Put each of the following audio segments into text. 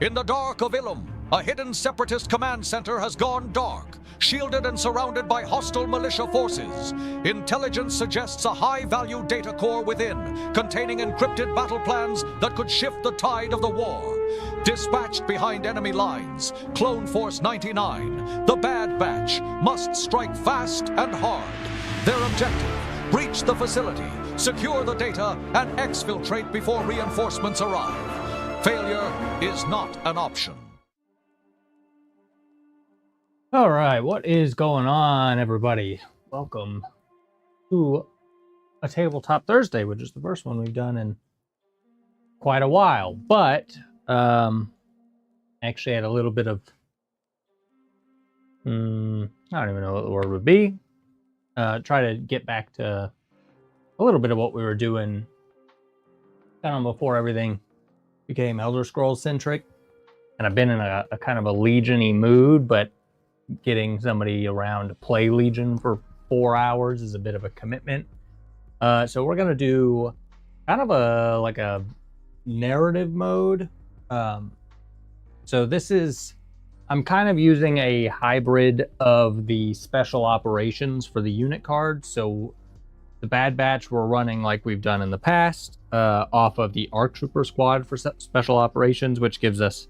In the dark of Ilum, a hidden Separatist command center has gone dark, shielded and surrounded by hostile militia forces. Intelligence suggests a high-value data core within, containing encrypted battle plans that could shift the tide of the war. Dispatched behind enemy lines, Clone Force 99, the Bad Batch, must strike fast and hard. Their objective: breach the facility, secure the data, and exfiltrate before reinforcements arrive. Failure is not an option. All right, what is going on, everybody? Welcome to a Tabletop Thursday, which is the first one we've done in quite a while. But actually had a little bit of I don't even know what the word would be. Try to get back to a little bit of what we were doing kind of before everything became Elder Scrolls centric. And I've been in a kind of a Legion-y mood, but getting somebody around to play Legion for 4 hours is a bit of a commitment. So we're gonna do kind of a narrative mode. So this is, I'm kind of using a hybrid of the special operations for the unit cards. So the Bad Batch we're running like we've done in the past, off of the ARC Trooper squad for special operations, which gives us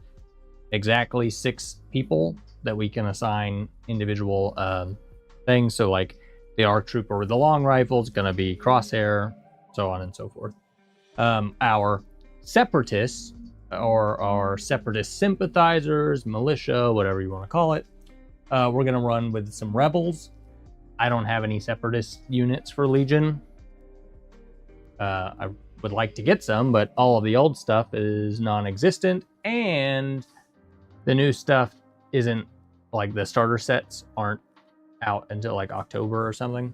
exactly 6 people that we can assign individual things. So like the ARC Trooper with the long rifle is going to be Crosshair, so on and so forth. Our Separatists, or our Separatist sympathizers, militia, whatever you want to call it, we're going to run with some rebels. I don't have any Separatist units for Legion. I would like to get some, but all of the old stuff is non-existent, and the new stuff isn't, like the starter sets aren't out until like October or something.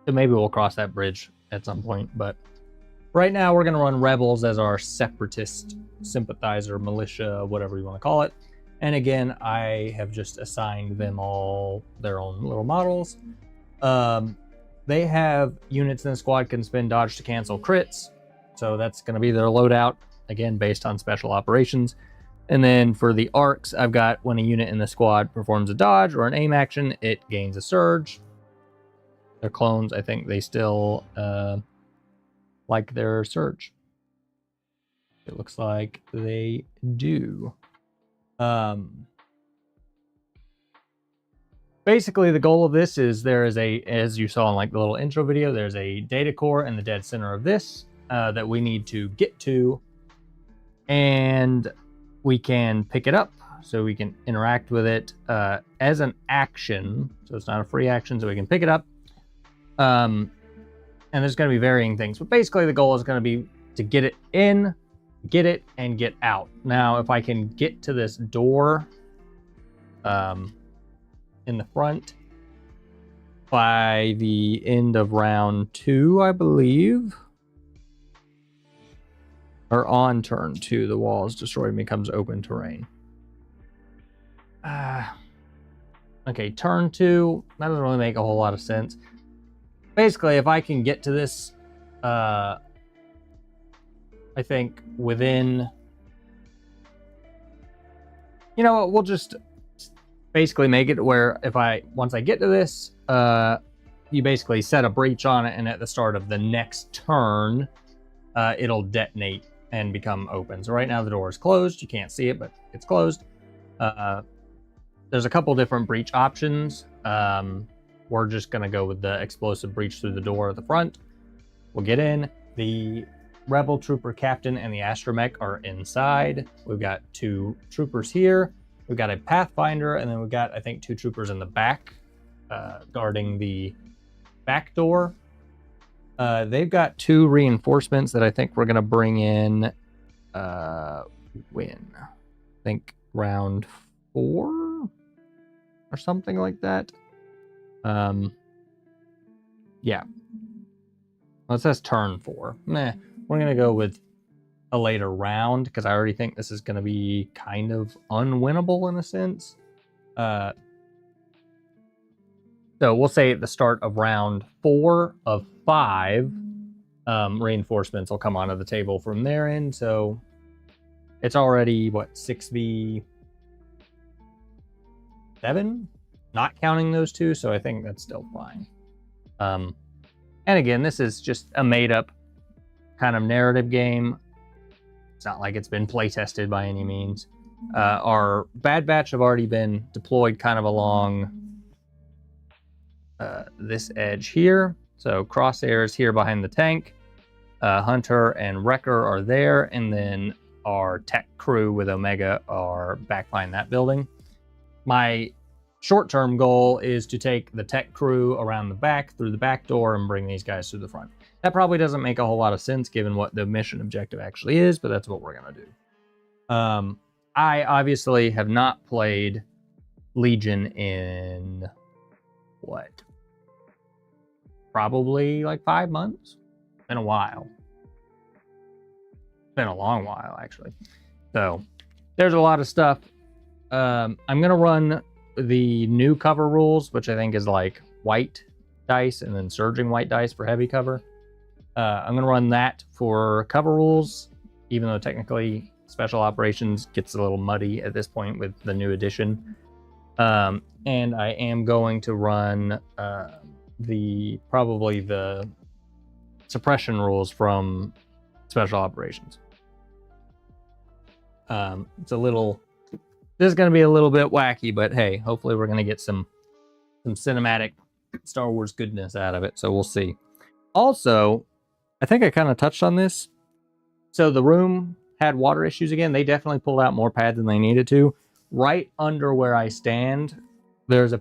So maybe we'll cross that bridge at some point, but right now we're going to run rebels as our Separatist sympathizer, militia, whatever you want to call it. And again, I have just assigned them all their own little models. They have units in the squad can spend dodge to cancel crits. So that's going to be their loadout, again, based on special operations. And then for the arcs, I've got when a unit in the squad performs a dodge or an aim action, it gains a surge. Their clones, I think they still like their surge. It looks like they do. Basically the goal of this is there is a, as you saw in like the little intro video, there's a data core in the dead center of this that we need to get to, and we can pick it up so we can interact with it as an action. So it's not a free action, so we can pick it up. And there's going to be varying things, but basically the goal is going to be to get it in, get it, and get out. Now, if I can get to this door in the front by the end of round 2, I believe, or on turn 2, the wall is destroyed and becomes open terrain. Okay, turn 2, that doesn't really make a whole lot of sense. Basically, if I can get to this, I think within, you know what, we'll just basically make it where if once I get to this, you basically set a breach on it, and at the start of the next turn, it'll detonate and become open. So right now the door is closed. You can't see it, but it's closed. There's a couple different breach options. We're just gonna go with the explosive breach through the door at the front. We'll get in. The Rebel Trooper Captain and the Astromech are inside. We've got 2 troopers here. We've got a Pathfinder, and then we've got, I think, 2 troopers in the back guarding the back door. They've got 2 reinforcements that I think we're going to bring in when? I think round 4 or something like that. Yeah. Well, it says turn 4. Meh. We're going to go with a later round because I already think this is going to be kind of unwinnable in a sense. So we'll say at the start of round 4 of 5, reinforcements will come onto the table from their end. So It's already, what, 6v7? Not counting those two, so I think that's still fine. And again, this is just a made-up kind of narrative game. It's not like it's been play-tested by any means. Our Bad Batch have already been deployed kind of along this edge here. So Crosshair is here behind the tank. Hunter and Wrecker are there, and then our tech crew with Omega are back behind that building. My short-term goal is to take the tech crew around the back through the back door and bring these guys through the front. That probably doesn't make a whole lot of sense given what the mission objective actually is, but that's what we're going to do. I obviously have not played Legion in, what? Probably like 5 months? Been a while. Been a long while, actually. So, there's a lot of stuff. I'm going to run the new cover rules, which I think is like white dice and then surging white dice for heavy cover. I'm going to run that for cover rules, even though technically special operations gets a little muddy at this point with the new edition. And I am going to run probably the suppression rules from special operations. This is going to be a little bit wacky, but hey, hopefully we're going to get some cinematic Star Wars goodness out of it, so we'll see. Also, I think I kind of touched on this. So the room had water issues again. They definitely pulled out more pads than they needed to. Right under where I stand, there's a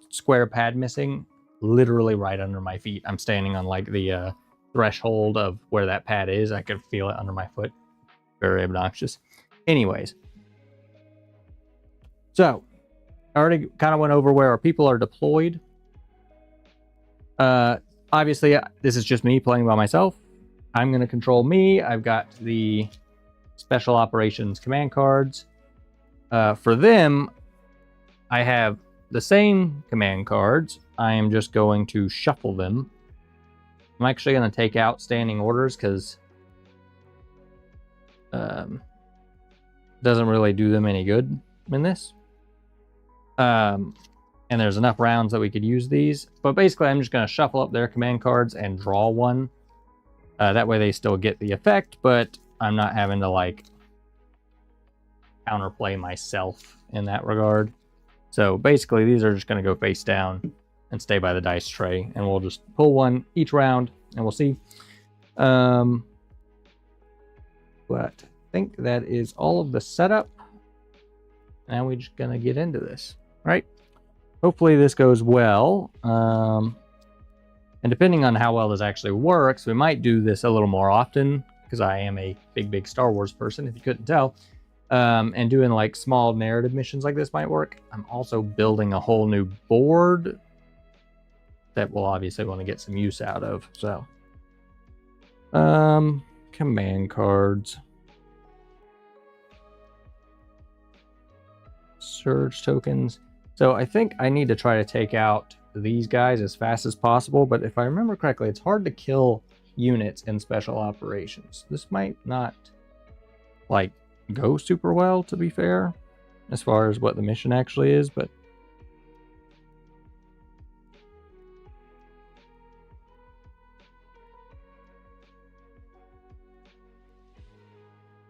square pad missing, literally right under my feet. I'm standing on like the threshold of where that pad is. I could feel it under my foot. Very obnoxious. Anyways. So, I already kind of went over where our people are deployed. Obviously, this is just me playing by myself. I'm going to control me. I've got the Special Operations command cards. For them, I have the same command cards. I am just going to shuffle them. I'm actually going to take out standing orders because doesn't really do them any good in this. And there's enough rounds that we could use these. But basically, I'm just going to shuffle up their command cards and draw one. That way they still get the effect, but I'm not having to, like, counterplay myself in that regard. So basically, these are just going to go face down and stay by the dice tray. And we'll just pull one each round, and we'll see. But I think that is all of the setup. Now we're just going to get into this. Right? Hopefully this goes well. And depending on how well this actually works, we might do this a little more often, because I am a big Star Wars person, if you couldn't tell. And doing like small narrative missions like this might work. I'm also building a whole new board that we'll obviously want to get some use out of. So, command cards. Surge tokens. So I think I need to try to take out these guys as fast as possible, but if I remember correctly, it's hard to kill units in special operations. This might not like go super well, to be fair, as far as what the mission actually is, but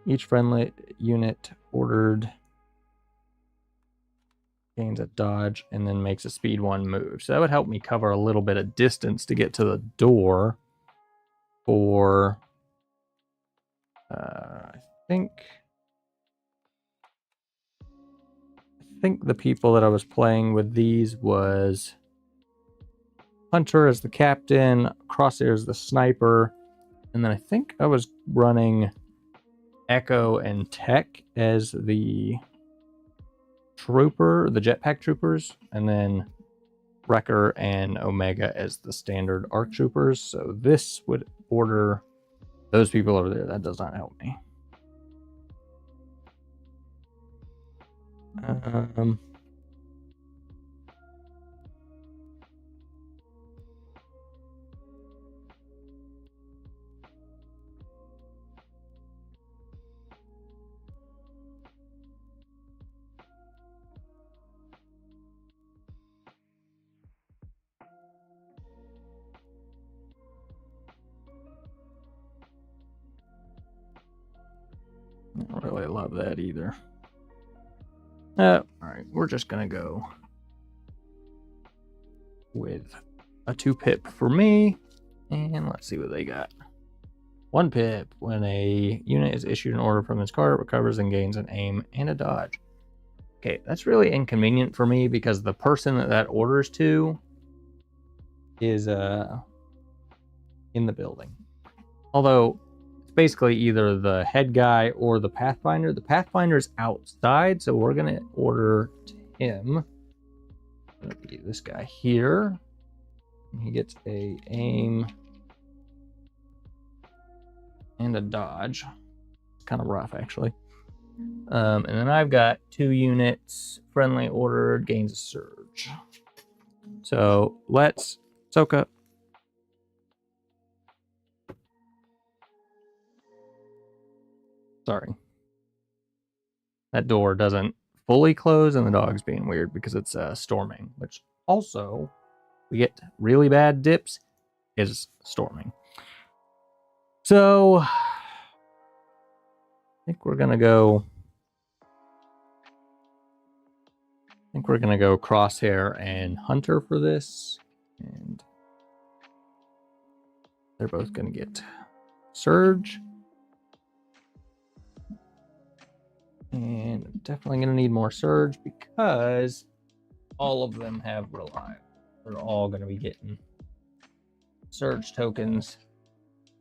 each friendly unit ordered gains a dodge and then makes a speed 1 move. So that would help me cover a little bit of distance to get to the door for I think the people that I was playing with these was Hunter as the captain, Crosshair as the sniper, and then I think I was running Echo and Tech as the trooper, the jetpack troopers, and then Wrecker and Omega as the standard ARC troopers. So this would order those people over there. That does not help me. love that either. Alright, we're just gonna go with a 2 pip for me. And let's see what they got. 1 pip. When a unit is issued an order from its card, it recovers and gains an aim and a dodge. Okay, that's really inconvenient for me because the person that orders to is in the building. Although it's basically either the head guy or the Pathfinder. The Pathfinder's outside, so we're gonna order to him. Gonna be this guy here. He gets a aim and a dodge. It's kind of rough, actually. And then I've got 2 units. Friendly ordered, gains a surge. So let's soak up. Sorry. That door doesn't fully close, and the dog's being weird because it's storming, which also we get really bad dips is storming. So I think we're gonna go. Crosshair and Hunter for this, and they're both gonna get Surge. And definitely gonna need more Surge because all of them have Reliable. They're all gonna be getting Surge tokens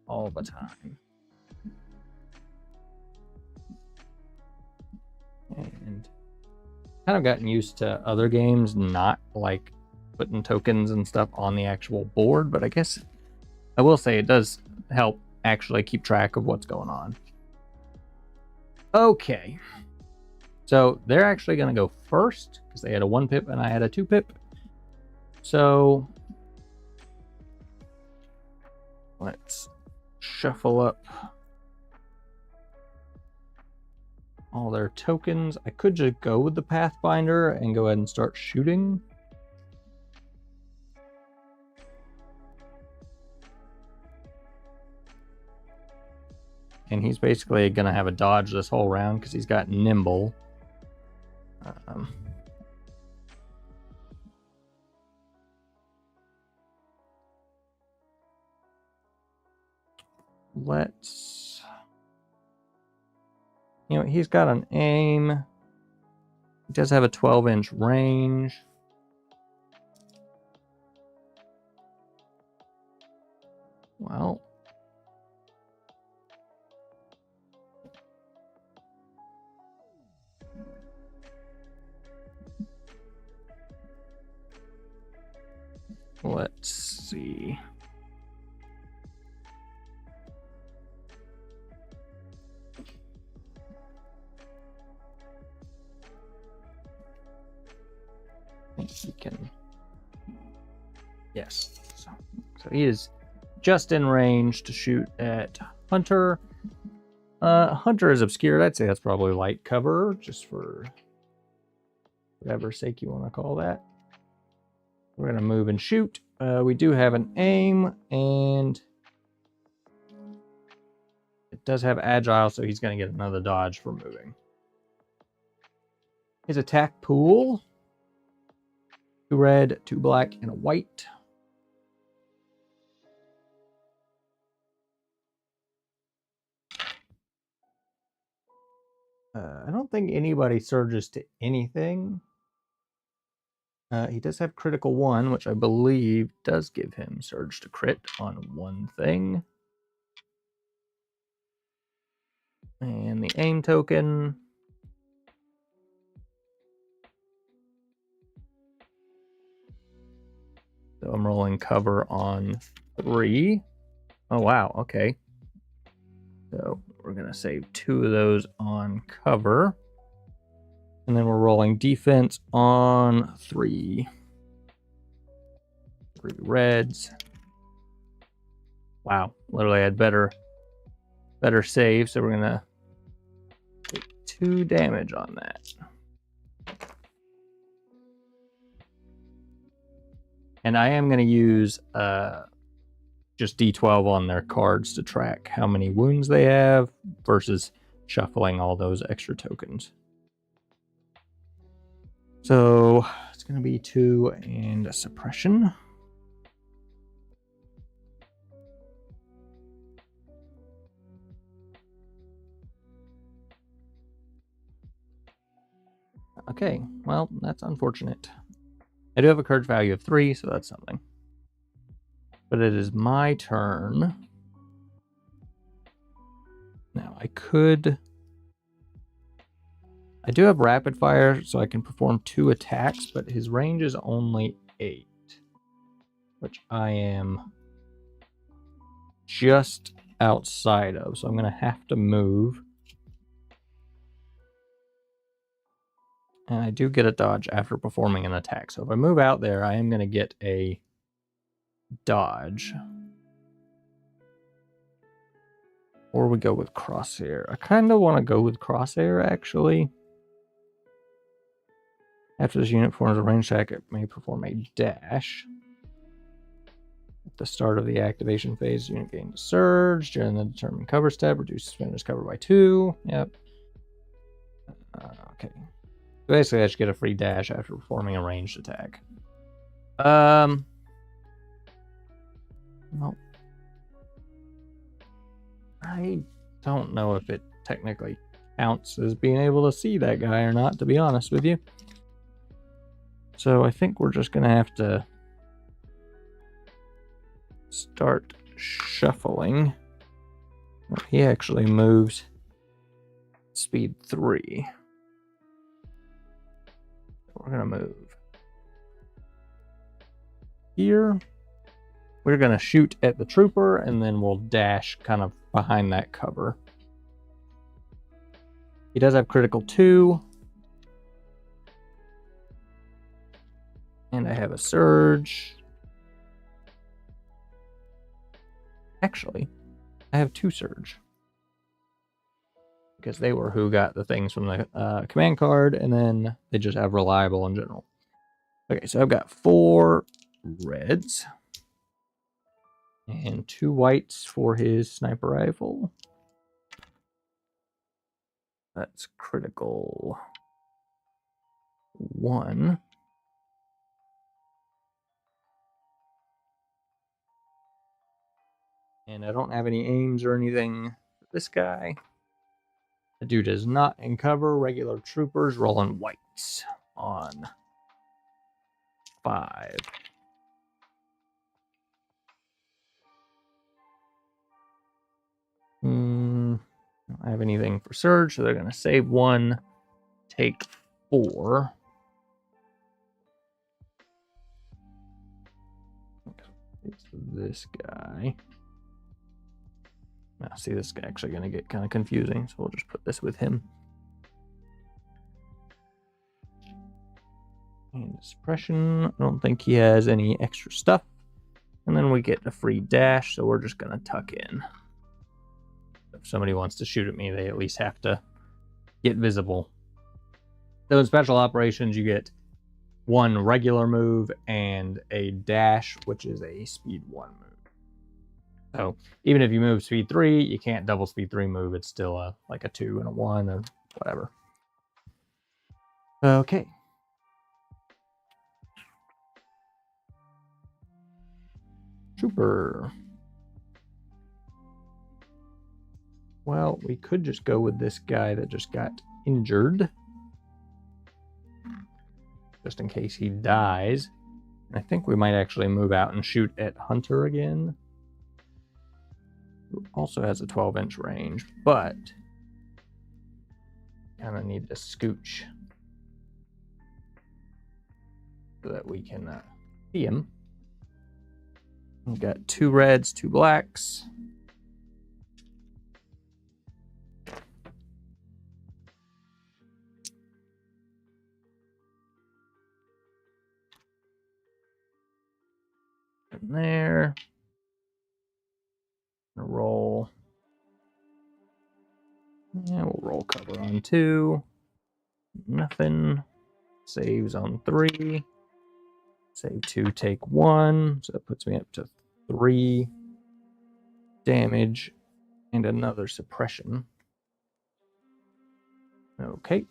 all the time. And kind of gotten used to other games not like putting tokens and stuff on the actual board, but I guess I will say it does help actually keep track of what's going on. Okay, so they're actually going to go first because they had a 1 pip and I had a 2 pip. So let's shuffle up all their tokens. I could just go with the Pathfinder and go ahead and start shooting. And he's basically going to have a dodge this whole round because he's got nimble. Let's... You know, he's got an aim. He does have a 12-inch range. Well... Let's see. I think he can. Yes. So he is just in range to shoot at Hunter. Hunter is obscured. I'd say that's probably light cover, just for whatever sake you want to call that. We're going to move and shoot. We do have an aim, and it does have agile, so he's going to get another dodge for moving. His attack pool: 2 red, 2 black, and a white. I don't think anybody surges to anything. He does have critical 1, which I believe does give him surge to crit on 1 thing. And the aim token. So I'm rolling cover on 3. Oh, wow. Okay. So we're going to save 2 of those on cover. And then we're rolling defense on 3. 3 reds. Wow, literally had better save, so we're gonna take 2 damage on that. And I am gonna use just D12 on their cards to track how many wounds they have versus shuffling all those extra tokens. So it's going to be 2 and a suppression. Okay, well, that's unfortunate. I do have a courage value of 3, so that's something. But it is my turn. Now, I do have rapid fire, so I can perform 2 attacks, but his range is only 8, which I am just outside of, so I'm going to have to move. And I do get a dodge after performing an attack. So if I move out there, I am going to get a dodge. Or we go with crosshair. I kind of want to go with crosshair, actually. After this unit performs a range attack, it may perform a dash. At the start of the activation phase, the unit gains a surge. During the determined cover step, reduce defender's cover by 2. Yep. Okay. Basically, I should get a free dash after performing a ranged attack. Well, I don't know if it technically counts as being able to see that guy or not, to be honest with you. So I think we're just going to have to start shuffling. Well, he actually moves speed 3. We're going to move here. We're going to shoot at the trooper, and then we'll dash kind of behind that cover. He does have critical 2. And I have a surge. Actually, I have 2 surge. Because they were who got the things from the command card, and then they just have reliable in general. Okay, so I've got 4 reds. And 2 whites for his sniper rifle. That's critical 1. And I don't have any aims or anything for this guy. The dude does not uncover. Regular troopers rolling whites on 5. Don't have anything for surge, so they're going to save 1, take 4. It's this guy. Now, see, this is actually going to get kind of confusing, so we'll just put this with him. And suppression, I don't think he has any extra stuff. And then we get a free dash, so we're just going to tuck in. If somebody wants to shoot at me, they at least have to get visible. So in special operations, you get 1 regular move and a dash, which is a speed 1 move. So even if you move speed 3, you can't double speed 3 move. It's still like a 2 and a 1 or whatever. Okay. Trooper. Well, we could just go with this guy that just got injured. Just in case he dies. I think we might actually move out and shoot at Hunter again. Who also has a 12-inch range, but kind of need to scooch so that we can see him. We've got 2 reds, 2 blacks. And there. Roll. Yeah, we'll roll cover on 2. Nothing. Saves on 3. Save 2, take 1. So that puts me up to 3 damage and another suppression. Okay.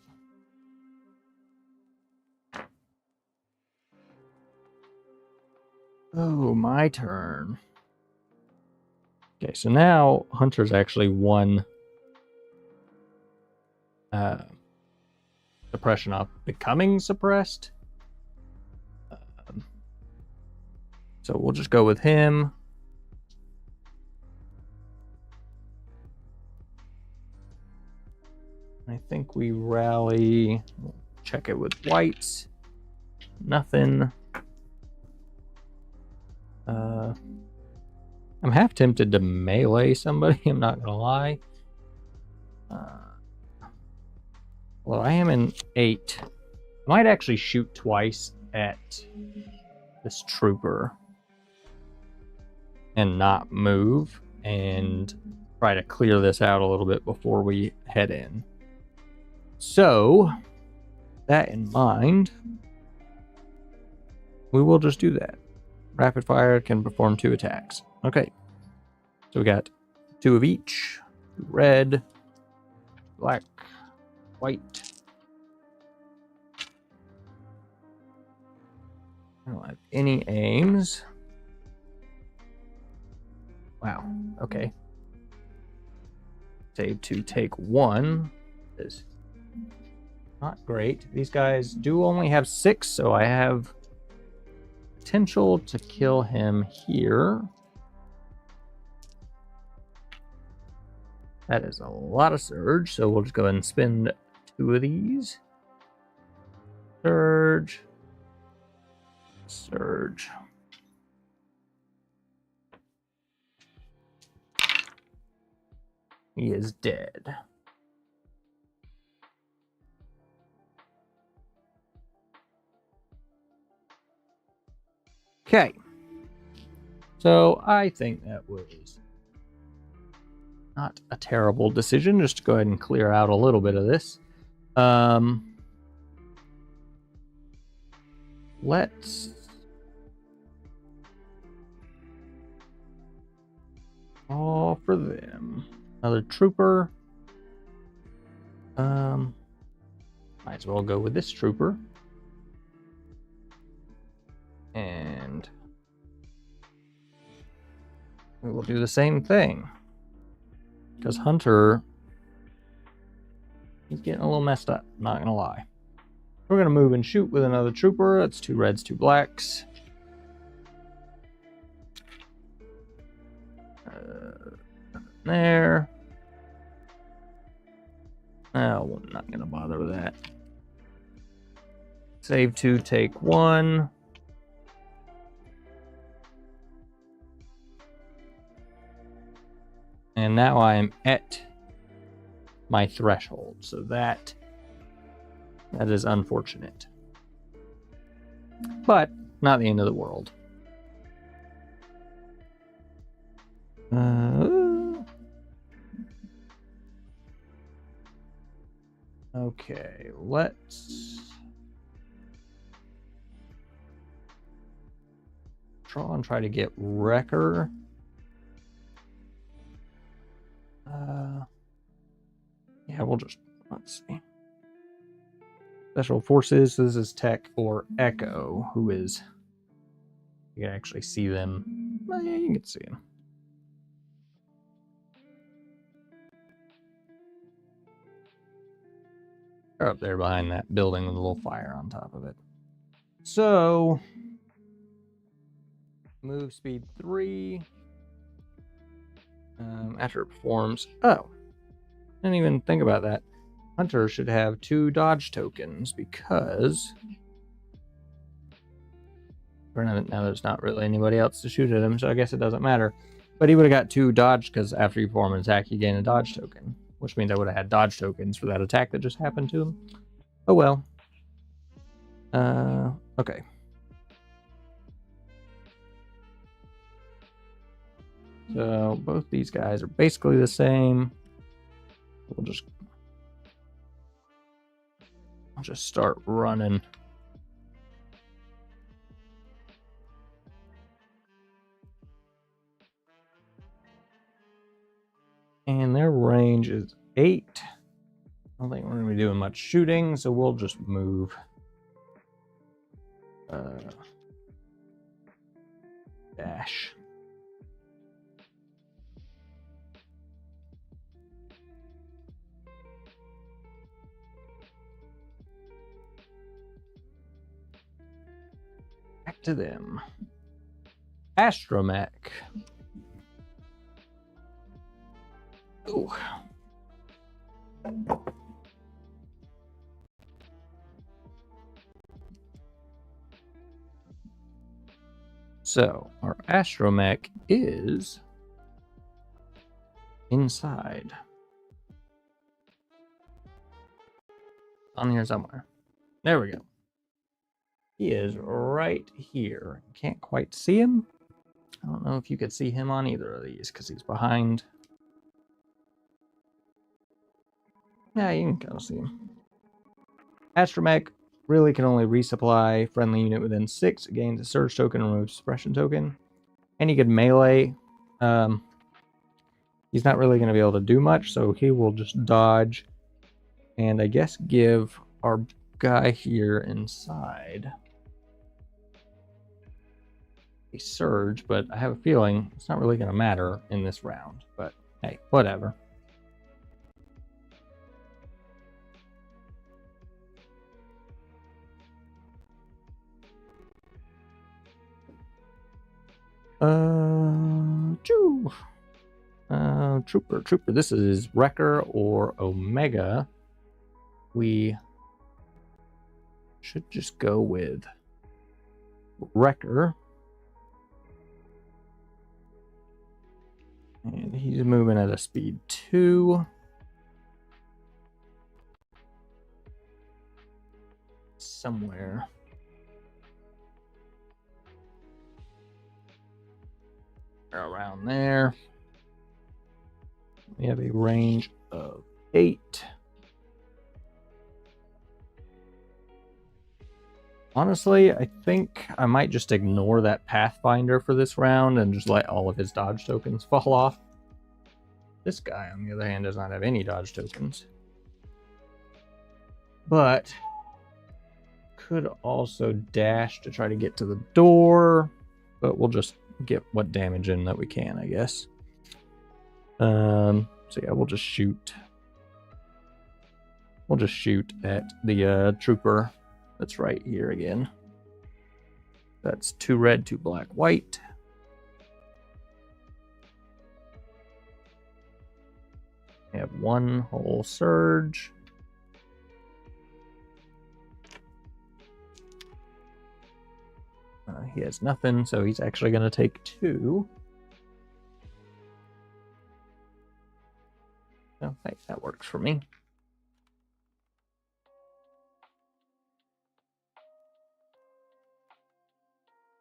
Oh, my turn. Okay, so now Hunter's actually won suppression off becoming suppressed. So we'll just go with him. I think we rally. We'll check it with whites. Nothing. I'm half tempted to melee somebody, I'm not gonna lie. Well, I am in 8. I might actually shoot twice at this trooper and not move and try to clear this out a little bit before we head in. So, that in mind, we will just do that. Rapid fire can perform 2 attacks. Okay. So we got 2 of each. Red, black, white. I don't have any aims. Wow. Okay. Save to take 1 is not great. These guys do only have 6, so I have potential to kill him here. That is a lot of surge, so we'll just go ahead and spend 2 of these. Surge. Surge. He is dead. Okay. So I think that was not a terrible decision. Just to go ahead and clear out a little bit of this. Let's all for them. Another trooper. Might as well go with this trooper. And we will do the same thing. Because Hunter, he's getting a little messed up, not gonna lie. We're gonna move and shoot with another trooper. That's 2 reds, 2 blacks. There. No, I'm not gonna bother with that. Save 2, take 1. And now I'm at my threshold, so that is unfortunate. But not the end of the world. Okay, let's draw and try to get Wrecker. Yeah, we'll just, let's see. Special Forces, this is Tech or Echo, who is, you can actually see them. Well, yeah, you can see them. They're up there behind that building with a little fire on top of it. So, move speed 3. After it performs, oh, didn't even think about that. Hunter should have 2 dodge tokens because now there's not really anybody else to shoot at him, so I guess it doesn't matter. But he would have got 2 dodge because after you perform an attack, you gain a dodge token, which means I would have had dodge tokens for that attack that just happened to him. Oh well. Okay. So both these guys are basically the same. I'll just start running. And their range is 8. I don't think we're going to be doing much shooting, so we'll just move. Dash. Back to them. Astromech. Ooh. So, our astromech is inside. On here somewhere. There we go. He is right here. Can't quite see him. I don't know if you could see him on either of these because he's behind. Yeah, you can kind of see him. Astromech really can only resupply friendly unit within 6. It gains a surge token and removes suppression token. And he could melee. He's not really going to be able to do much, so he will just dodge. And I guess give our guy here inside a surge, but I have a feeling it's not really going to matter in this round. But hey, whatever. Trooper. This is Wrecker or Omega. We should just go with Wrecker. And he's moving at a speed 2. Somewhere. Around there. We have a range of 8. Honestly, I think I might just ignore that Pathfinder for this round and just let all of his dodge tokens fall off. This guy, on the other hand, does not have any dodge tokens. But could also dash to try to get to the door, but we'll just get what damage in that we can, I guess. So yeah, we'll just shoot. We'll just shoot at the trooper that's right here again. That's 2 red, 2 black, white. We have 1 whole surge. He has nothing, so he's actually going to take 2. Oh, hey, that works for me.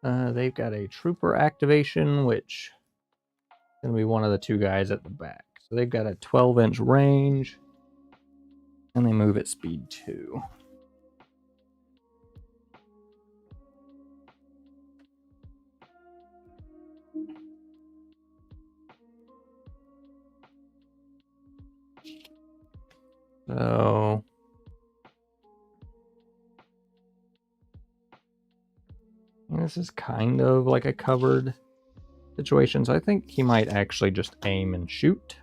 They've got a trooper activation, which is going to be one of the 2 guys at the back. So they've got a 12-inch range, and they move at speed 2. So this is kind of like a covered situation, so I think he might actually just aim and shoot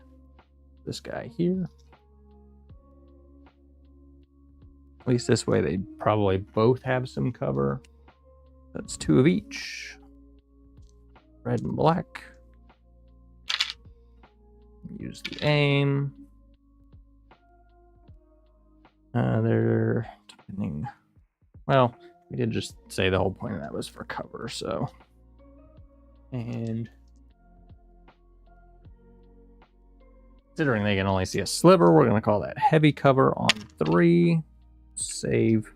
this guy here. At least this way they probably both have some cover. That's 2 of each. Red and black. Use the aim. They're depending. Well, we did just say the whole point of that was for cover, so. And considering they can only see a sliver, we're going to call that heavy cover on 3. Save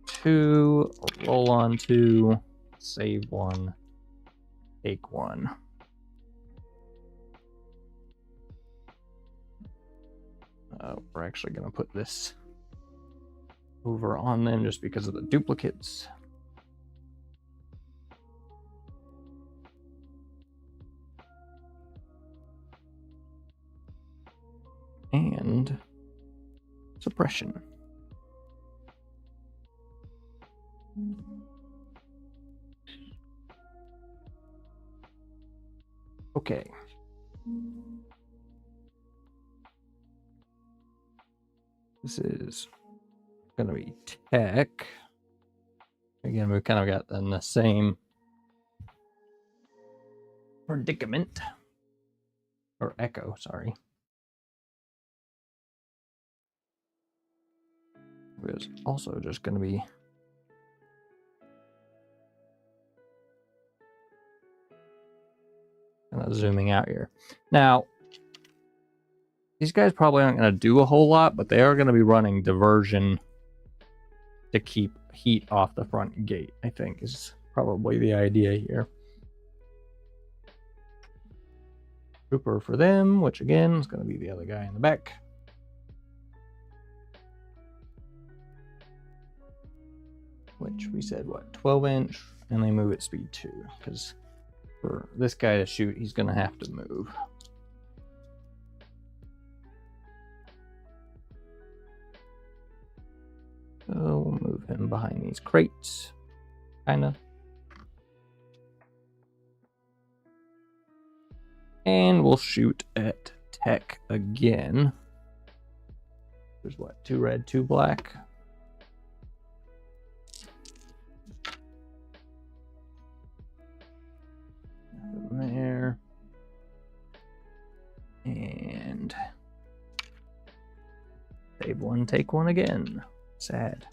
2. Roll on 2. Save 1. Take 1. We're actually going to put this over on them just because of the duplicates. and suppression. Okay. This is going to be tech. Again, we've kind of got in the same predicament. Or echo, sorry. It's also just going to be kind of zooming out here. Now, these guys probably aren't going to do a whole lot, but they are going to be running diversion to keep heat off the front gate, I think, is probably the idea here. Trooper for them, which again is going to be the other guy in the back. Which we said, what, 12-inch, and they move at speed 2, because for this guy to shoot, he's going to have to move. So we'll move him behind these crates, kinda. And we'll shoot at tech again. There's what, 2 red, 2 black. Nothing there. And save one, take one again. Sad.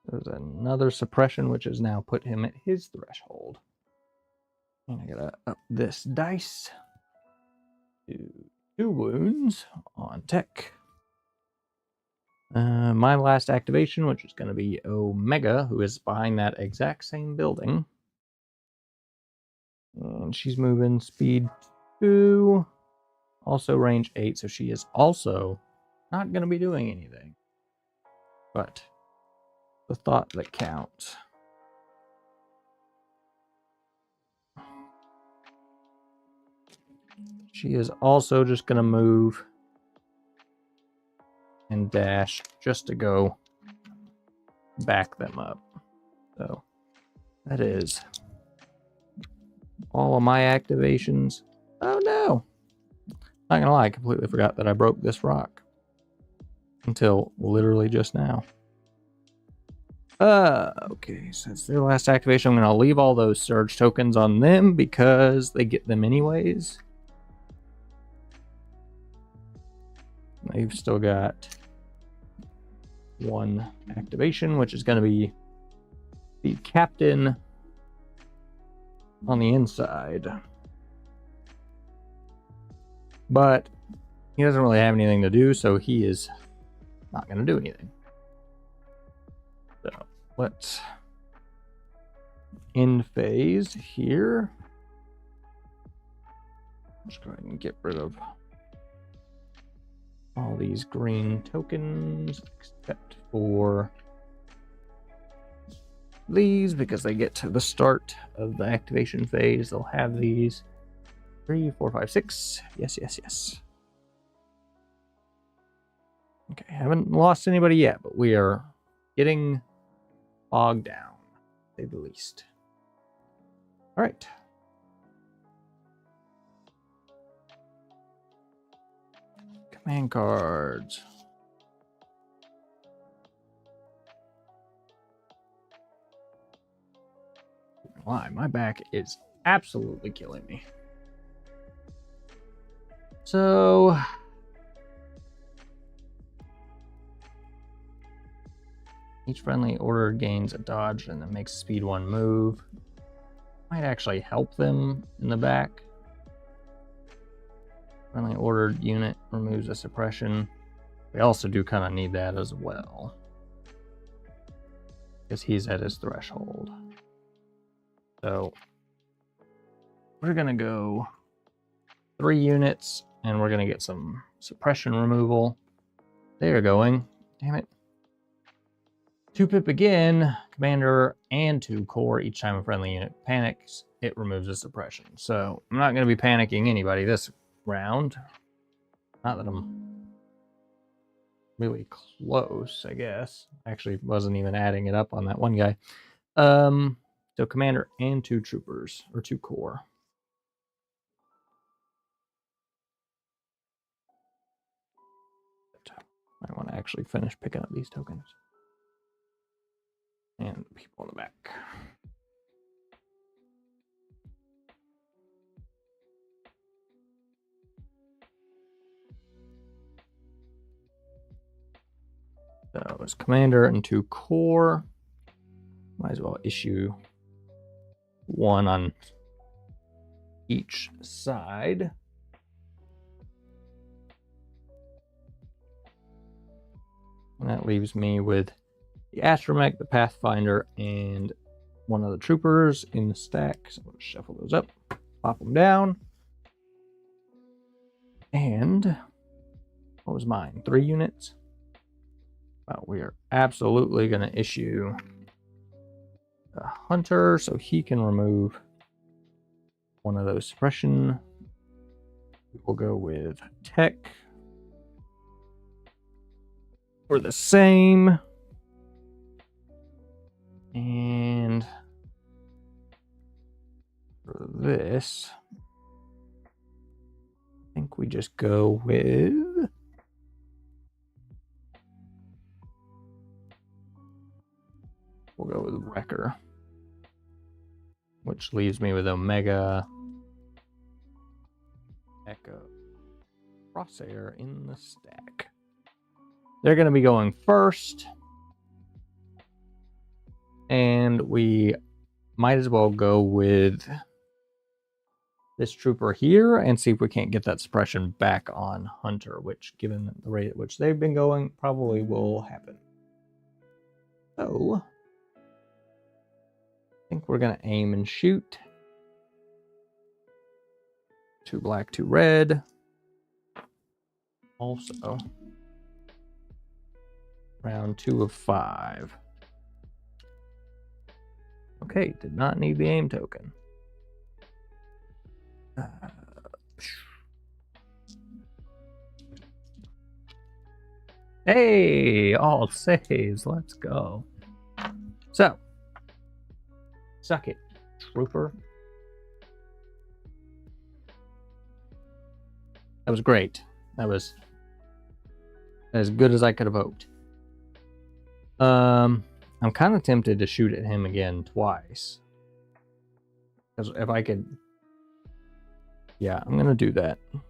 There's another suppression, which has now put him at his threshold. And I gotta up this dice to 2 wounds on tech. My last activation, which is going to be Omega, who is behind that exact same building. And she's moving speed 2, also range 8, so she is also not going to be doing anything. But the thought that counts. She is also just going to move and dash just to go back them up. So that is all of my activations. Oh no! Not gonna lie, I completely forgot that I broke this rock until literally just now. Okay, so that's their last activation. I'm gonna leave all those surge tokens on them because they get them anyways. They've still got 1 activation, which is going to be the captain on the inside. But he doesn't really have anything to do, so he is not going to do anything. So let's end phase here. Let's go ahead and get rid of all these green tokens, except for these, because they get to the start of the activation phase. They'll have these 3, 4, 5, 6. Yes, yes, yes. Okay, haven't lost anybody yet, but we are getting bogged down, to say the least. All right. Command cards. Why? My back is absolutely killing me. So each friendly order gains a dodge and then makes speed 1 move. Might actually help them in the back. Friendly ordered unit removes a suppression. We also do kind of need that as well, because he's at his threshold. So we're going to go 3 units, and we're going to get some suppression removal. They are going. Damn it. 2 pip again, commander, and 2 core. Each time a friendly unit panics, it removes a suppression. So I'm not going to be panicking anybody this round. Not that I'm really close, I guess. Actually, wasn't even adding it up on that one guy. So commander and 2 troopers, or 2 corps. I want to actually finish picking up these tokens. And people in the back. So it's commander and 2 corps. Might as well issue 1 on each side. And that leaves me with the astromech, the pathfinder, and 1 of the troopers in the stack. So I'm going to shuffle those up, pop them down. And what was mine? 3 units? Well, we are absolutely going to issue a hunter so he can remove 1 of those suppression. We'll go with tech for the same. And for this, I think we just go with Wrecker, which leaves me with Omega, Echo, Crosshair in the stack. They're going to be going first. And we might as well go with this trooper here and see if we can't get that suppression back on Hunter, which, given the rate at which they've been going, probably will happen. So, I think we're going to aim and shoot. 2 black, 2 red. Also, round 2 of 5. Okay, did not need the aim token. Hey, all saves. Let's go. So, suck it, trooper. That was great. That was as good as I could have hoped. I'm kind of tempted to shoot at him again twice. Because if I could... Yeah, I'm going to do that. And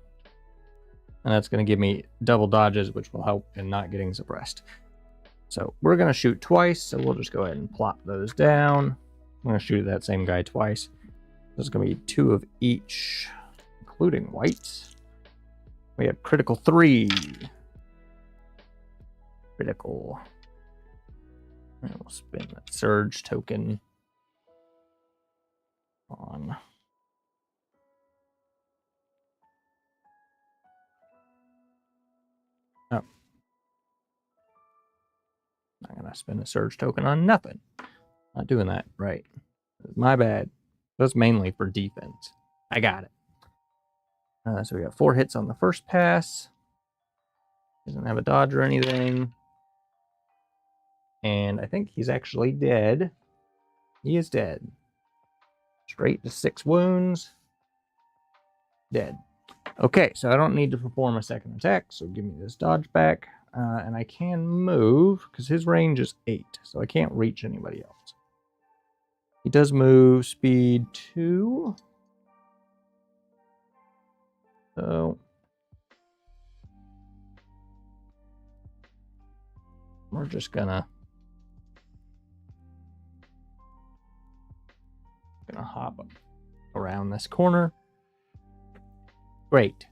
that's going to give me double dodges, which will help in not getting suppressed. So we're going to shoot twice, so we'll just go ahead and plop those down. I'm going to shoot at that same guy twice. There's going to be 2 of each, including whites. We have critical 3. Critical. And we'll spin that surge token on. Oh. Not gonna spin a surge token on nothing. Not doing that right. My bad. That's mainly for defense. I got it. So we got 4 hits on the first pass. Doesn't have a dodge or anything. And I think he's actually dead. He is dead. Straight to 6 wounds. Dead. Okay, so I don't need to perform a second attack, so give me this dodge back. And I can move, because his range is 8, so I can't reach anybody else. He does move speed 2. So we're just gonna hop up around this corner. Great.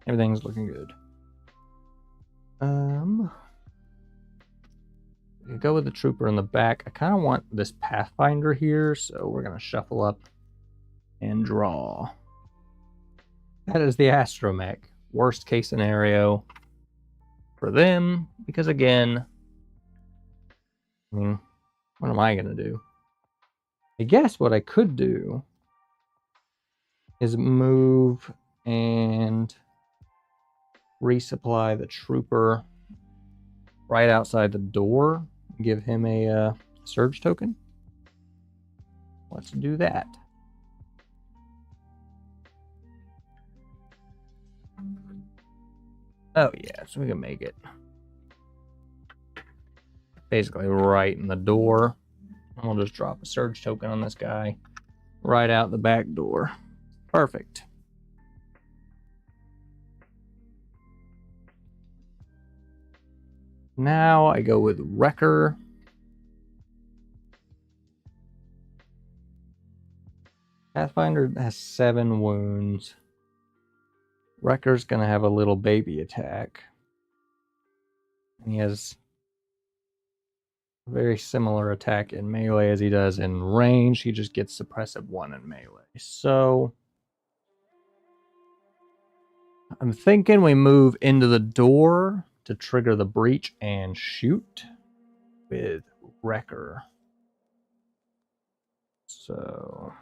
Everything's looking good. We go with the trooper in the back. I kind of want this pathfinder here, so we're gonna shuffle up and draw. That is the astromech. Worst case scenario for them, because again, I mean, what am I gonna do? I guess what I could do is move and resupply the trooper right outside the door. Give him a surge token. Let's do that. Oh yeah, so we can make it basically right in the door. And we'll just drop a surge token on this guy right out the back door. Perfect. Now I go with Wrecker. Pathfinder has 7 wounds. Wrecker's gonna have a little baby attack. And he has a very similar attack in melee as he does in range. He just gets suppressive 1 in melee. So I'm thinking we move into the door to trigger the breach and shoot with Wrecker. So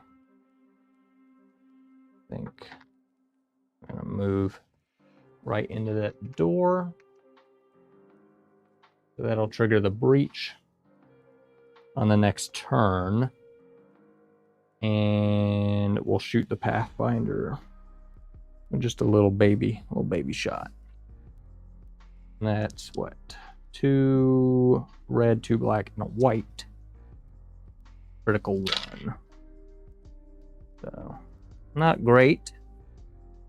I think I'm gonna move right into that door. So that'll trigger the breach on the next turn. And we'll shoot the Pathfinder with just a little baby shot. And that's what? 2 red, 2 black, and a white. Critical 1. So, not great.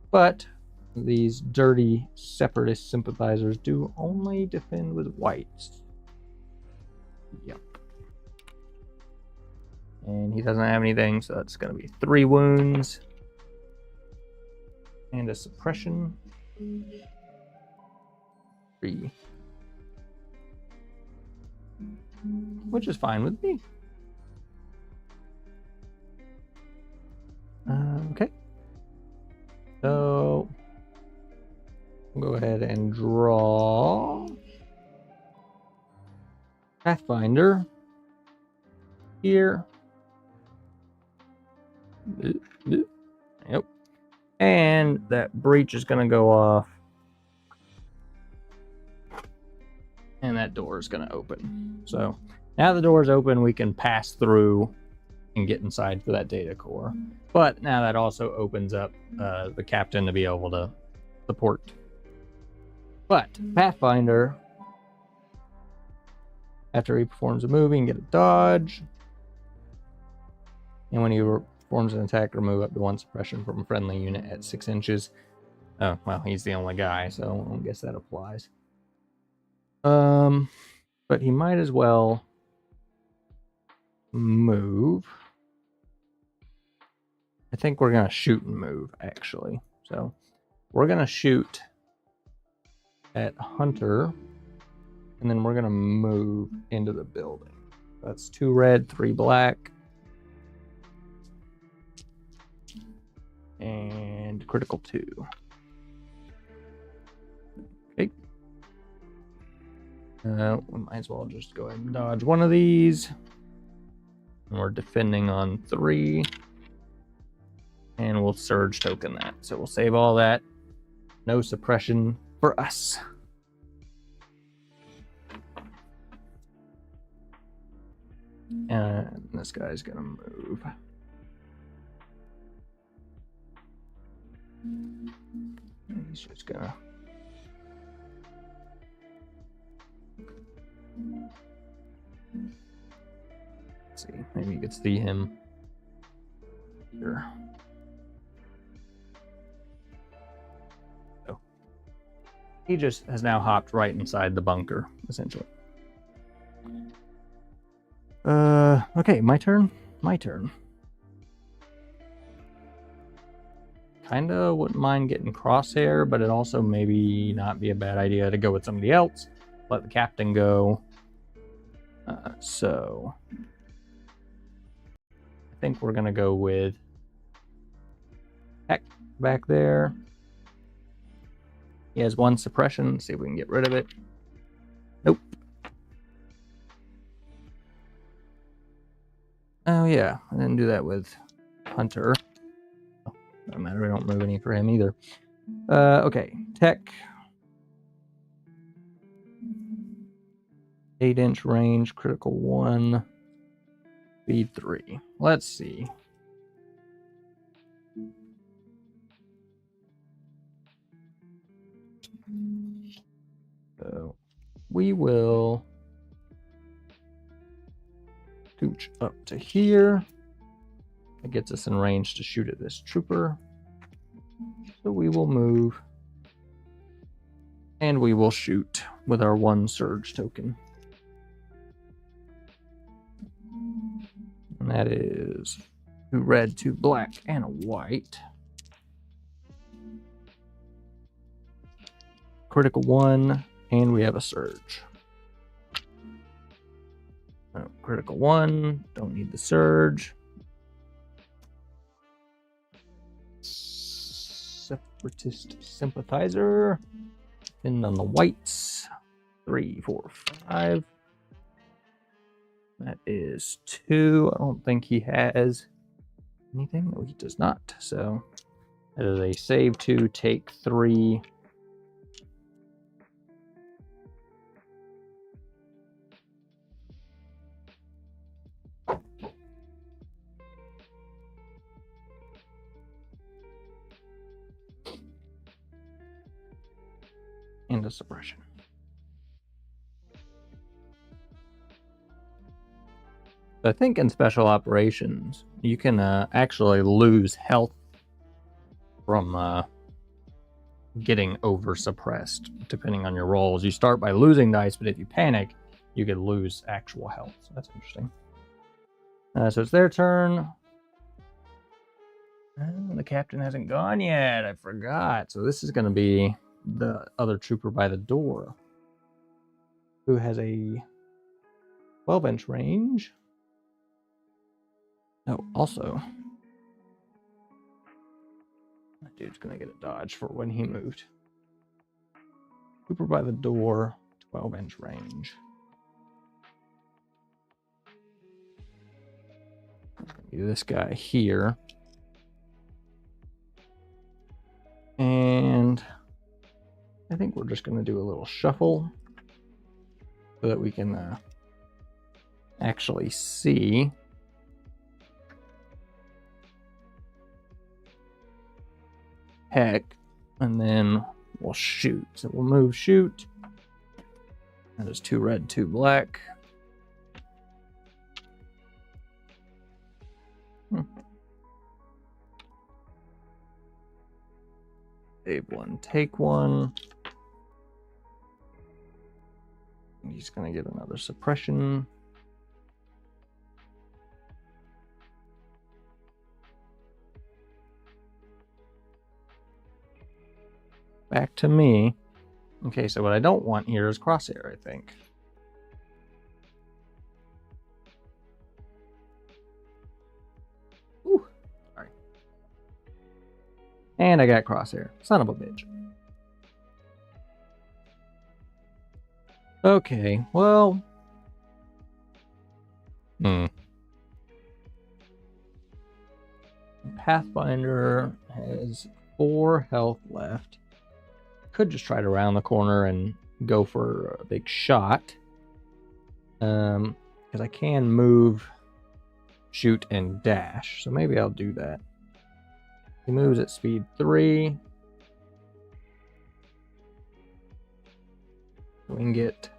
But these dirty Separatist sympathizers do only defend with whites. Yep. And he doesn't have anything, so that's going to be 3 wounds. And a suppression. 3. Which is fine with me. Okay. So we'll go ahead and draw Pathfinder here. Yep. And that breach is going to go off. And that door is going to open. So now the door is open, we can pass through and get inside for that data core. But now that also opens up the captain to be able to support. But Pathfinder, after he performs a move, he can get a dodge. And when he performs an attack, remove up to 1 suppression from a friendly unit at 6 inches. Oh, well, he's the only guy, so I guess that applies. But he might as well move. I think we're gonna shoot and move, actually. So we're gonna shoot at Hunter, and then we're gonna move into the building. That's 2 red, 3 black. And critical 2. Okay. We might as well just go ahead and dodge one of these. And we're defending on 3. And we'll surge token that. So we'll save all that. No suppression for us. And this guy's gonna move. He's just gonna... Let's see, maybe you could see him here. So he just has now hopped right inside the bunker, essentially. Okay, my turn. Kinda wouldn't mind getting Crosshair, but it also maybe not be a bad idea to go with somebody else. Let the captain go. So I think we're gonna go with Heck back there. He has 1 suppression. Let's see if we can get rid of it. Nope. Oh yeah, I didn't do that with Hunter. Doesn't matter. We don't move any for him either. Okay. Tech. 8-inch range, critical 1, speed 3. Let's see. So we will scooch up to here. That gets us in range to shoot at this trooper. So we will move. And we will shoot with our 1 surge token. And that is 2 red, 2 black, and a white. Critical 1, and we have a surge. Oh, critical 1, don't need the surge. Separatist sympathizer. And on the whites, 3, 4, 5. That is 2. I don't think he has anything. No, he does not. So that is a save 2, take 3. And a suppression. I think in special operations, you can actually lose health from getting over suppressed, depending on your rolls. You start by losing dice, but if you panic, you could lose actual health. So that's interesting. So it's their turn. The captain hasn't gone yet. I forgot. So this is going to be the other trooper by the door, who has a 12-inch range. Oh, also, that dude's going to get a dodge for when he moved. Trooper by the door, 12-inch range. Do this guy here. And I think we're just going to do a little shuffle so that we can actually see. Heck, and then we'll shoot. So we'll move shoot. That is 2 red, 2 black. Save 1, take 1. He's going to get another suppression. Back to me. Okay, so what I don't want here is crosshair, I think. Ooh, sorry. And I got crosshair. Son of a bitch. Okay, well. Pathfinder has 4 health left. Could just try to round the corner and go for a big shot. Because I can move, shoot, and dash. So maybe I'll do that. He moves at speed 3. So we can get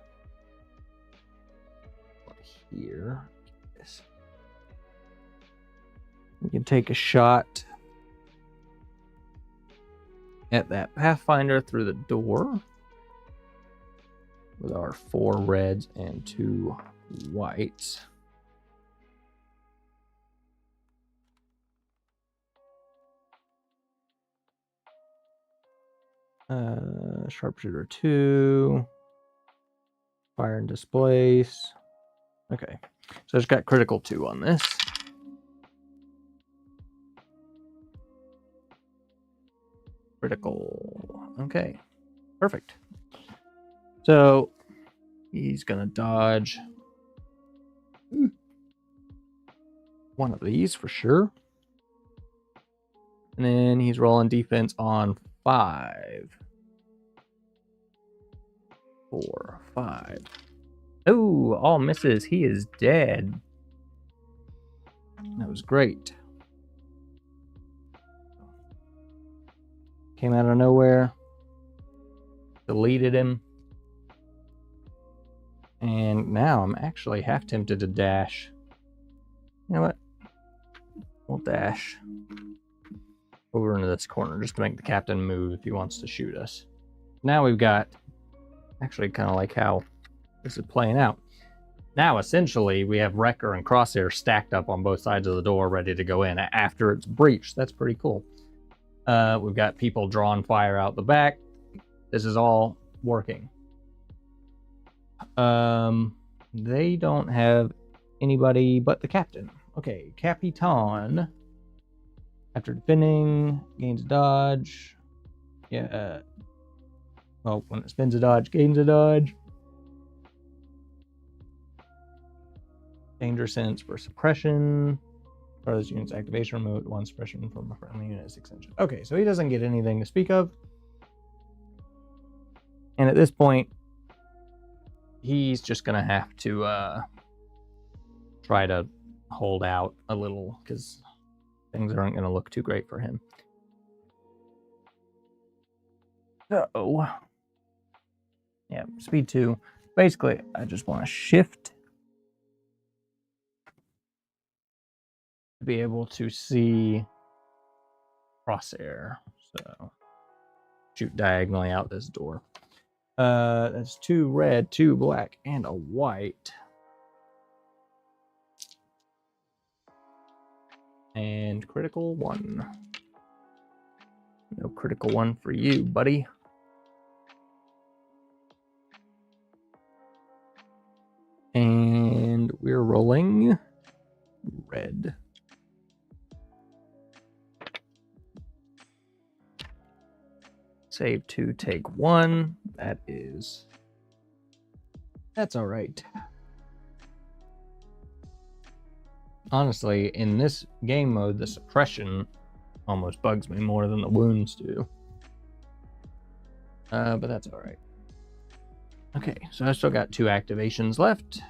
here. This. We can take a shot at that Pathfinder through the door with our 4 reds and 2 whites. Sharpshooter 2. Fire and displace. Okay, so I just got critical 2 on this. Critical. Okay, perfect. So he's gonna dodge one of these for sure. And then he's rolling defense on 5. 4, 5. Oh, all misses. He is dead. That was great. Came out of nowhere. Deleted him. And now I'm actually half tempted to dash. You know what? We'll dash over into this corner just to make the captain move if he wants to shoot us. Now we've got, actually kind of like how this is playing out. Now essentially we have Wrecker and Crosshair stacked up on both sides of the door ready to go in after it's breached. That's pretty cool. We've got people drawing fire out the back. This is all working. They don't have anybody but the captain. Okay, Capitan. After defending, gains a dodge. Yeah. Well, when it spends a dodge, gains a dodge. Danger sense for suppression. Part of this unit's activation remote, 1 suppression from a friendly unit is 6 inches. Okay, so he doesn't get anything to speak of. And at this point, he's just gonna have to try to hold out a little because things aren't gonna look too great for him. So, yeah, speed 2. Basically, I just want to shift to be able to see Crosshair. So, shoot diagonally out this door. That's 2 red, 2 black, and a white. And critical 1. No critical 1 for you, buddy. And we're rolling red. Save 2, take 1. That's all right. Honestly, in this game mode, the suppression almost bugs me more than the wounds do. But that's all right. Okay, so I still got 2 activations left.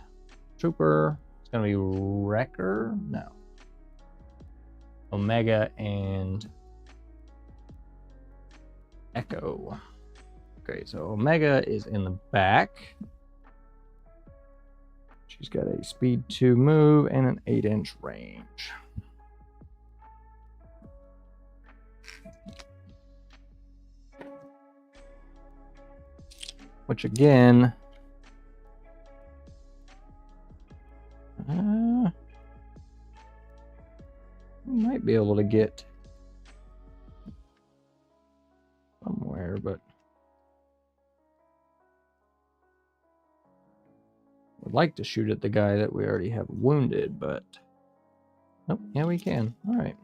Trooper. It's going to be Wrecker. No. Omega and Echo. Okay, so Omega is in the back. She's got a speed 2 move and an 8-inch range. Which again, we might be able to get somewhere, but would like to shoot at the guy that we already have wounded, but oh, yeah, we can. All right.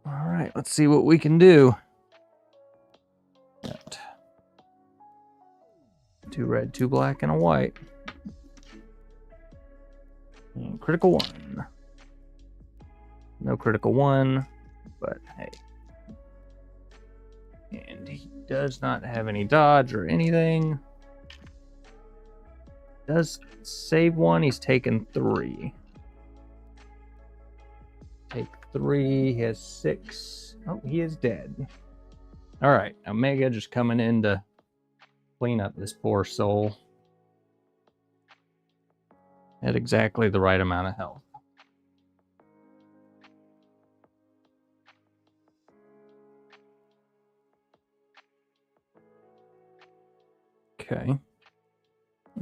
All right, let's see what we can do. Got 2 red, 2 black, and a white. And critical 1. No critical 1, but hey. And he does not have any dodge or anything. Does save 1, he's taken 3. Take 3, he has 6. Oh, he is dead. All right, Omega just coming in to clean up this poor soul. At exactly the right amount of health. Okay.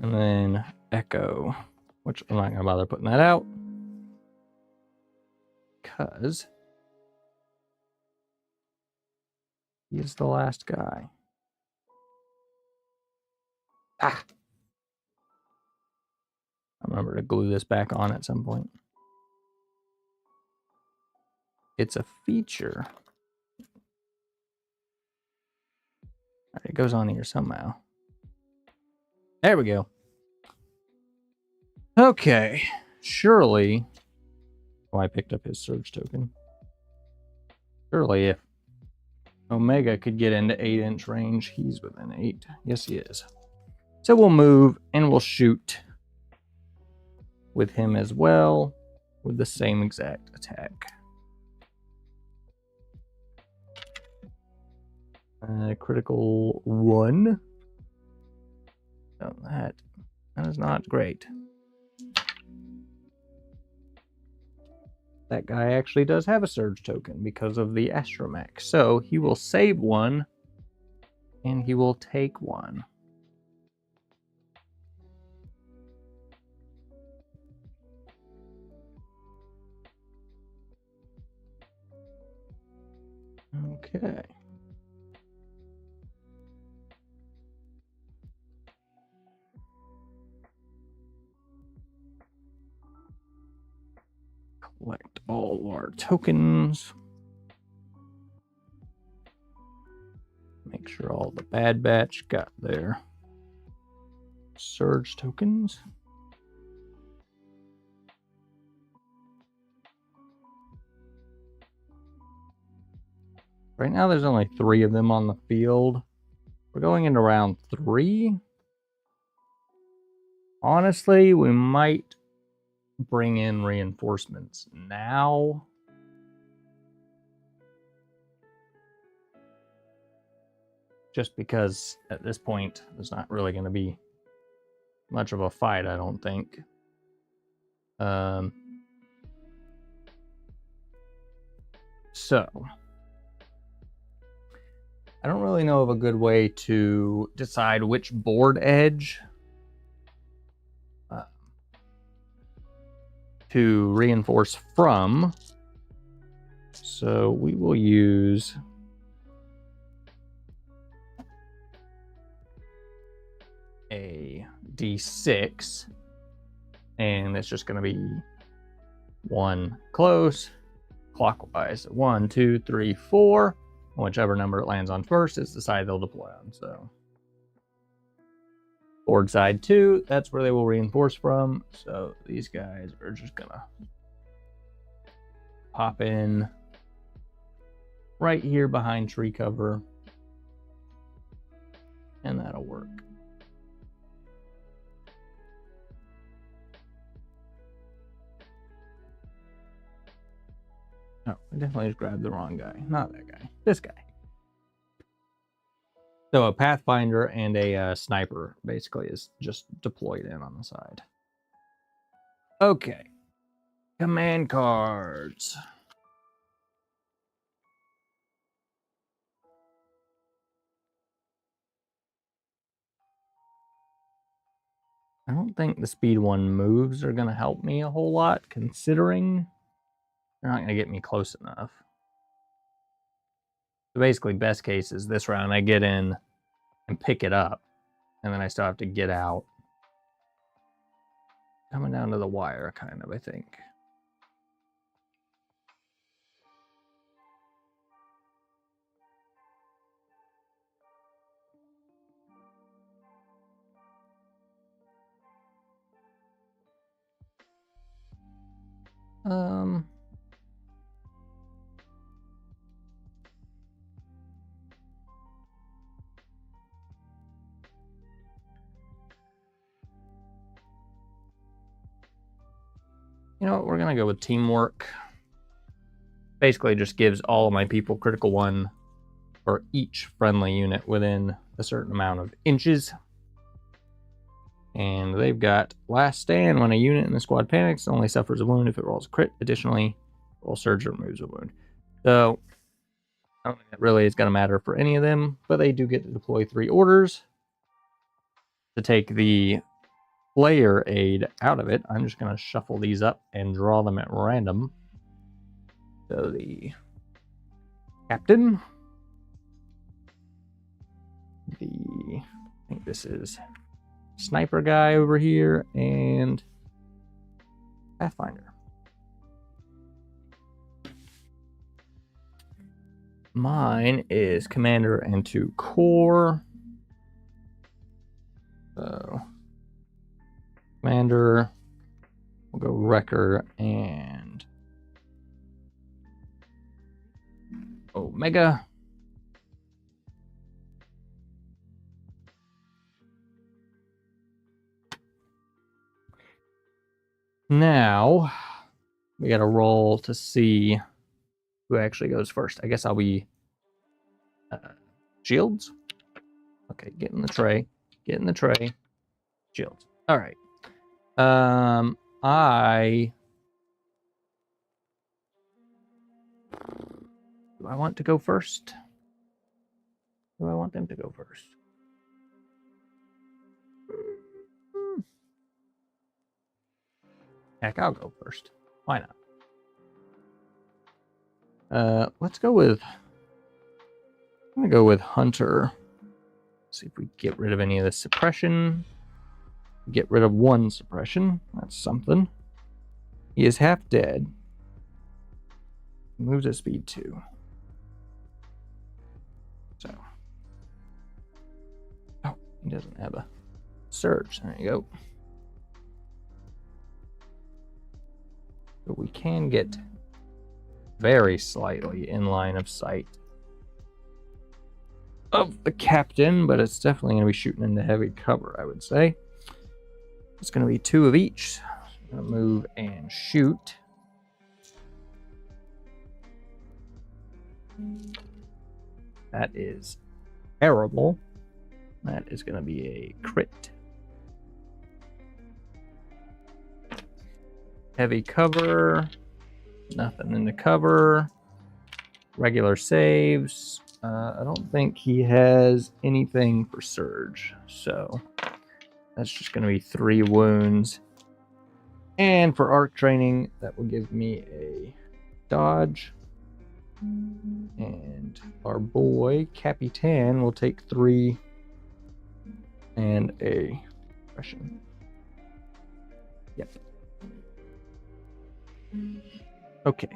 And then Echo, which I'm not going to bother putting that out. Because he is the last guy. Ah! I'll remember to glue this back on at some point. It's a feature. All right, it goes on here somehow. There we go. Okay, surely. Oh, I picked up his surge token. Surely, if Omega could get into 8-inch range, he's within 8. Yes, he is. So we'll move and we'll shoot with him as well, with the same exact attack. Critical 1. Oh, that is not great. That guy actually does have a surge token because of the astromech. So he will save 1 and he will take 1. Okay. Collect all our tokens. Make sure all the Bad Batch got their surge tokens. Right now there's only 3 of them on the field. We're going into round 3. Honestly, we might bring in reinforcements now. Just because at this point, there's not really going to be much of a fight, I don't think. So, I don't really know of a good way to decide which board edge to reinforce from. So we will use a D6, and it's just going to be 1 close, clockwise. 1, 2, 3, 4. Whichever number it lands on first is the side they'll deploy on. So board side 2, that's where they will reinforce from. So these guys are just gonna pop in right here behind tree cover, and that'll work. No, I definitely just grabbed the wrong guy. Not that guy. This guy. So a Pathfinder and a Sniper basically is just deployed in on the side. Okay. Command cards. I don't think the speed 1 moves are going to help me a whole lot, considering they're not going to get me close enough. So basically, best case is this round I get in and pick it up, and then I still have to get out. Coming down to the wire, kind of, I think. You know what, we're gonna go with teamwork. Basically just gives all of my people critical 1 for each friendly unit within a certain amount of inches. And they've got last stand. When a unit in the squad panics, it only suffers a wound if it rolls a crit. Additionally, roll surge removes a wound. So I don't think that really is going to matter for any of them, but they do get to deploy 3 orders. To take the player aid out of it, I'm just going to shuffle these up and draw them at random. So the captain, I think this is Sniper guy over here, and Pathfinder. Mine is Commander and 2 Core. So, Commander, go Wrecker and Omega. Now we got to roll to see who actually goes first. I guess I'll be Shields. Okay, get in the tray. Get in the tray. Shields. All right. Do I want to go first? Do I want them to go first? Heck, I'll go first. Why not? Let's go with... I'm going to go with Hunter. See if we get rid of any of the suppression. Get rid of one suppression. That's something. He is half dead. Moves at speed 2. So. Oh, he doesn't have a surge. There you go. But we can get very slightly in line of sight of the captain, but it's definitely going to be shooting into heavy cover, I would say. It's going to be 2 of each. I'm going to move and shoot. That is terrible. That is going to be a crit. Heavy cover. Nothing in the cover. Regular saves. I don't think he has anything for surge, so that's just going to be 3 wounds. And for arc training, that will give me a dodge. And our boy, Capitan, will take 3 and a suppression. Yep. Okay.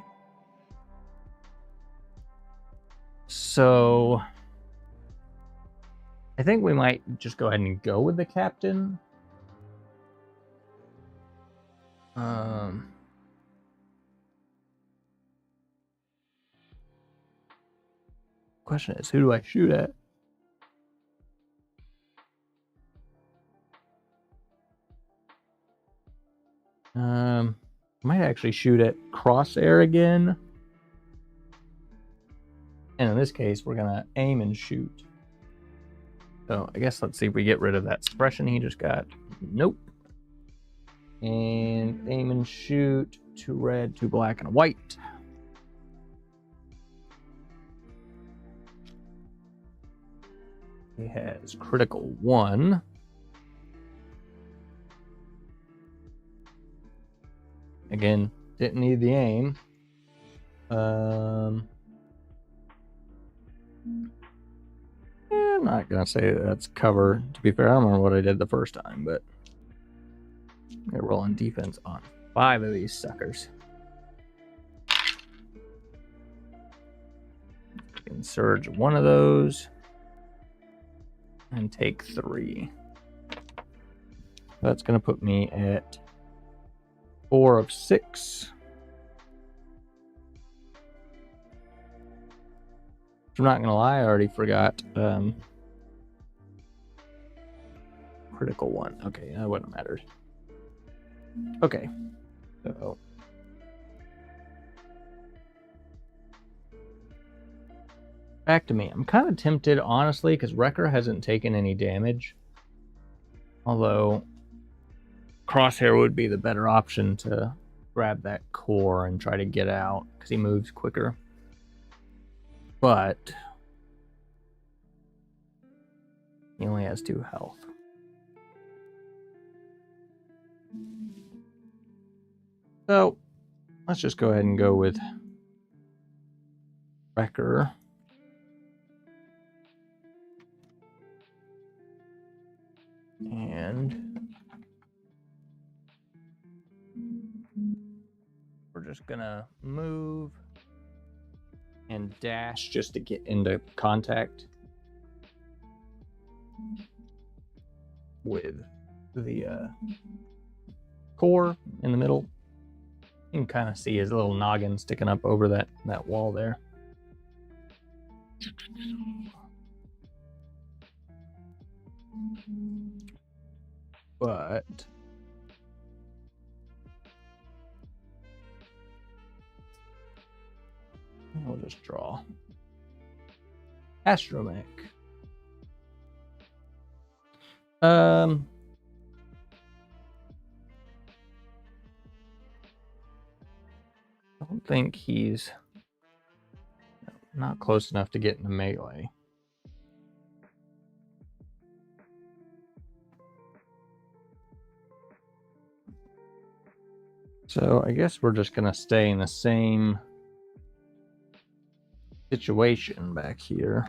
So I think we might just go ahead and go with the captain. Question is, who do I shoot at? Might actually shoot at Crosshair again. And in this case, we're going to aim and shoot. So I guess let's see if we get rid of that suppression he just got. Nope. And aim and shoot. 2 red, 2 black, and a white. He has critical 1. Again, didn't need the aim. I'm not gonna say that's cover. To be fair, I don't remember what I did the first time, but I'm rolling defense on 5 of these suckers. I can surge 1 of those and take 3. That's gonna put me at 4 of 6. I'm not gonna lie, I already forgot critical 1. Okay, that wouldn't have mattered. Okay, so back to me. I'm kind of tempted, honestly, because Wrecker hasn't taken any damage. Although Crosshair would be the better option to grab that core and try to get out because he moves quicker. But he only has 2 health. So let's just go ahead and go with Wrecker. And we're just gonna move and dash just to get into contact with the core in the middle. You can kind of see his little noggin sticking up over that wall there. But we'll just draw astromech. I don't think he's not close enough to get into melee. So I guess we're just gonna stay in the same situation back here.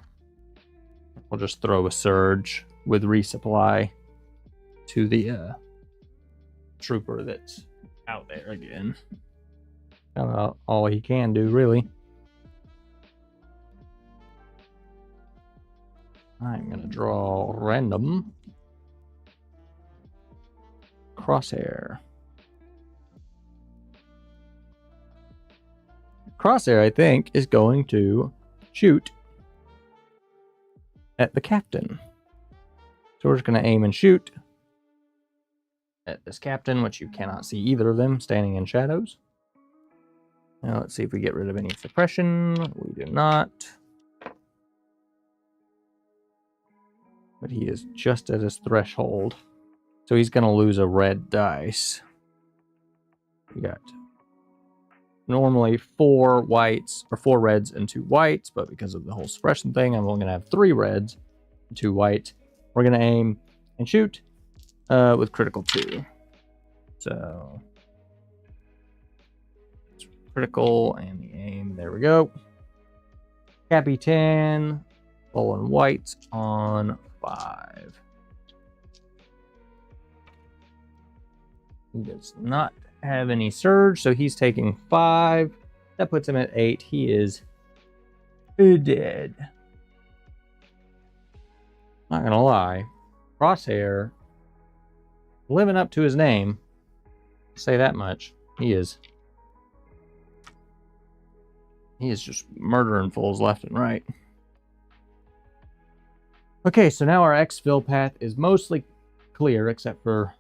We'll just throw a surge with resupply to the trooper that's out there again. About all he can do, really. I'm gonna draw random crosshair. Crosshair, I think, is going to shoot at the captain. So we're just going to aim and shoot at this captain, which you cannot see either of them standing in shadows. Now let's see if we get rid of any suppression. We do not. But he is just at his threshold. So he's going to lose a red dice. We got normally 4 whites, or 4 reds and 2 whites, but because of the whole suppression thing, I'm only going to have 3 reds and 2 whites. We're going to aim and shoot with critical 2. So, critical and the aim, there we go. Capitan, fallen whites on 5. He does not have any surge, so he's taking 5. That puts him at 8. He is dead. Not gonna lie, Crosshair living up to his name. Say that much. He is just murdering fools left and right. Okay, so now our exfil path is mostly clear except for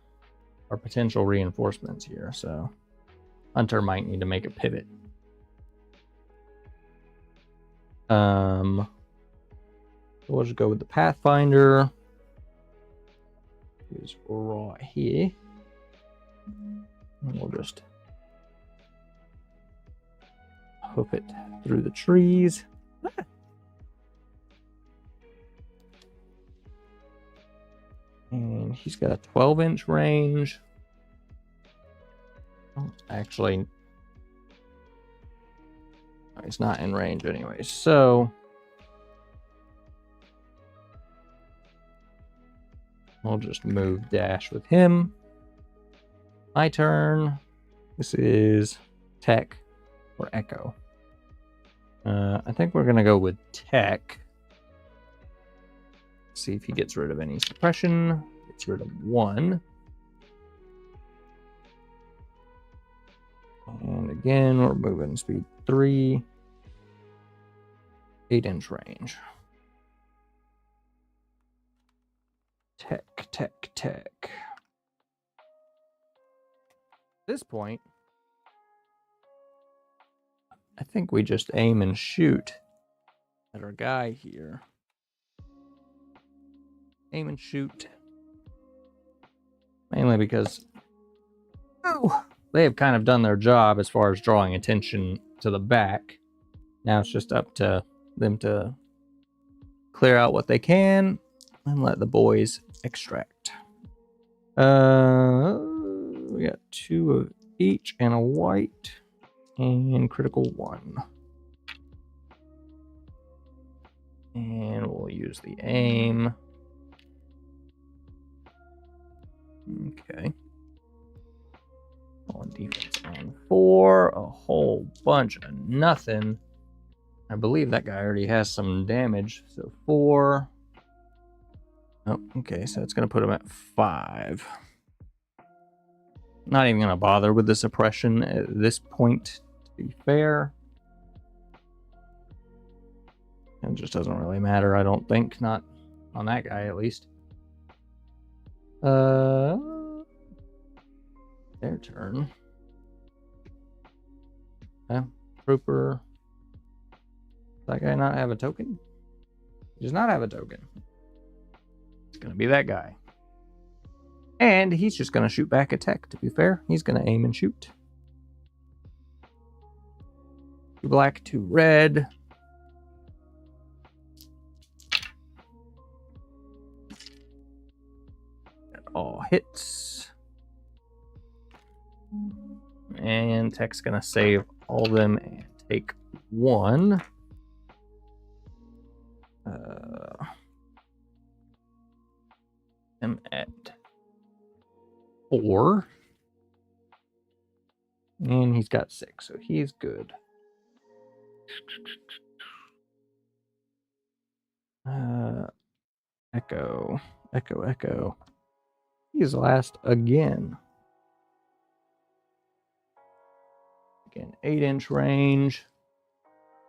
our potential reinforcements here, so Hunter might need to make a pivot. So we'll just go with the Pathfinder. He's right here. And we'll just hoof it through the trees. And he's got a 12-inch range. Oh, actually, no, he's not in range anyway. So we'll just move dash with him. My turn. This is tech or echo. I think we're gonna go with tech. See if he gets rid of any suppression. Gets rid of 1. And again, we're moving speed 3. 8-inch range. Tech. At this point, I think we just aim and shoot at our guy here. Aim and shoot. Mainly because they have kind of done their job as far as drawing attention to the back. Now it's just up to them to clear out what they can and let the boys extract. We got 2 of each and a white and critical 1. And we'll use the aim. Okay. On defense on 4. A whole bunch of nothing. I believe that guy already has some damage. So 4. Oh, okay. So it's going to put him at 5. Not even going to bother with the suppression at this point, to be fair. It just doesn't really matter, I don't think. Not on that guy, at least. Their turn. Yeah, Trooper. Does that guy not have a token? He does not have a token. It's going to be that guy. And he's just going to shoot back at Tech, to be fair. He's going to aim and shoot. 2 black, 2 red. That all hits. And Tech's going to save all of them and take 1. I'm at 4. And he's got 6, so he's good. Echo. He's last again. Again, 8-inch range.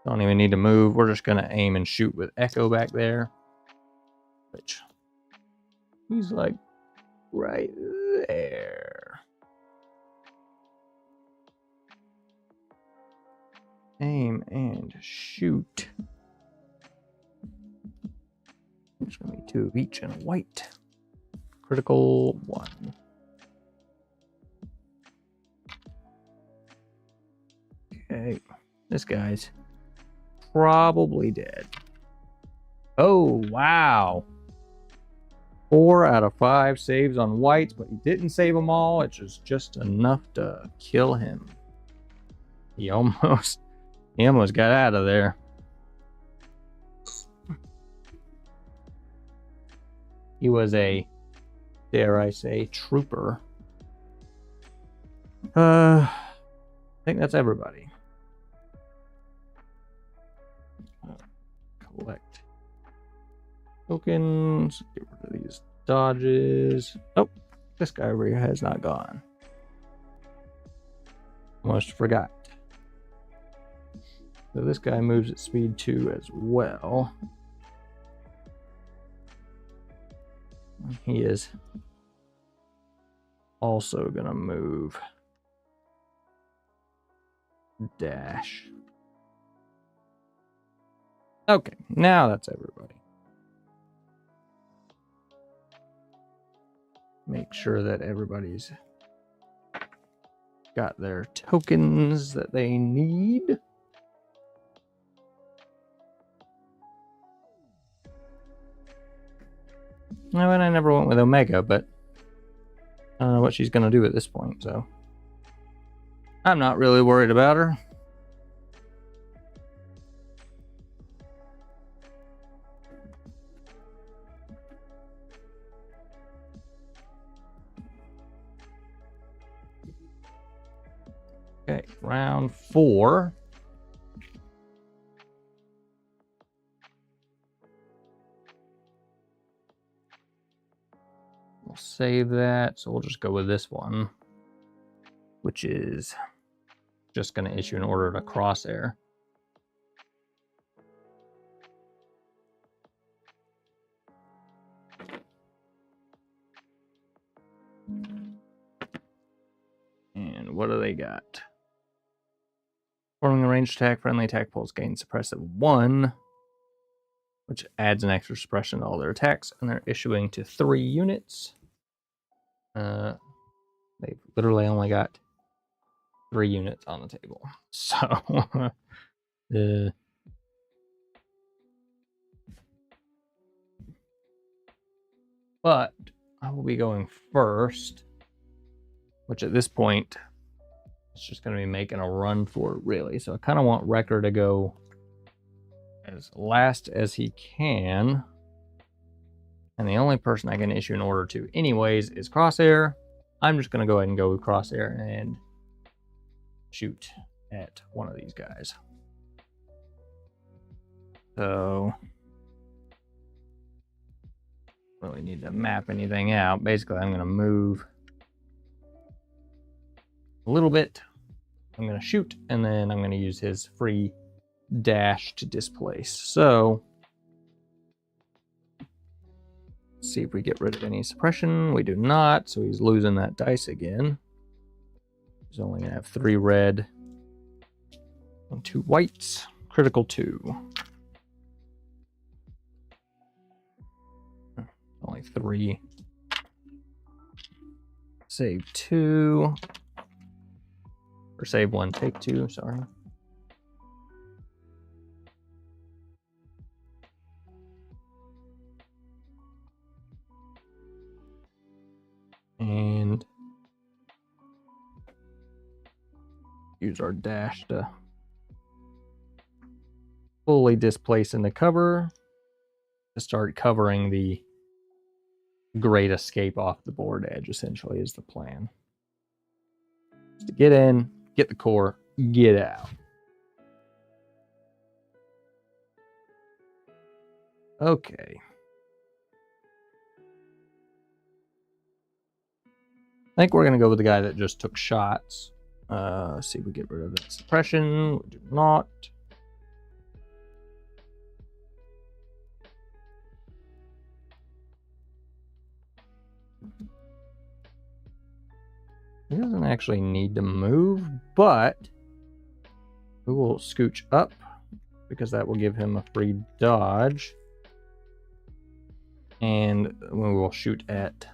Don't even need to move. We're just going to aim and shoot with Echo back there. Which, he's like right there. Aim and shoot. There's going to be 2 of each and a white. Critical 1. Okay, this guy's probably dead. Oh, wow. 4 out of 5 saves on whites, but he didn't save them all. It's just enough to kill him. He almost got out of there. He was a, dare I say, trooper. I think that's everybody. Collect tokens. Get rid of these dodges. Oh, this guy over here has not gone. Almost forgot. So this guy moves at speed 2 as well. He is also gonna move. Dash. Okay, now that's everybody. Make sure that everybody's got their tokens that they need. No, and I never went with Omega, but I don't know what she's going to do at this point, so I'm not really worried about her. Okay, round 4. We'll save that, so we'll just go with this one, which is just going to issue an order to Crosshair. And what do they got? Forming a ranged attack, friendly attack pulse gain suppressive 1, which adds an extra suppression to all their attacks, and they're issuing to 3 units. They've literally only got 3 units on the table. So, but I will be going first, which at this point, it's just going to be making a run for it, really. So I kind of want Wrecker to go as last as he can. And the only person I can issue an order to anyways is Crosshair. I'm just going to go ahead and go with Crosshair and shoot at one of these guys. So, really need to map anything out. Basically, I'm going to move a little bit. I'm going to shoot, and then I'm going to use his free dash to displace. So, let's see if we get rid of any suppression. We do not, so he's losing that dice again. He's only going to have 3 red and 2 whites. Critical 2. Only 3. Save 2. Or save 1, take 2, sorry. And use our dash to fully displace in the cover to start covering the great escape off the board edge, essentially, is the plan. Just to get in, get the core, get out. Okay. I think we're going to go with the guy that just took shots. Let's see if we get rid of that suppression. We do not. He doesn't actually need to move, but we will scooch up because that will give him a free dodge. And we will shoot at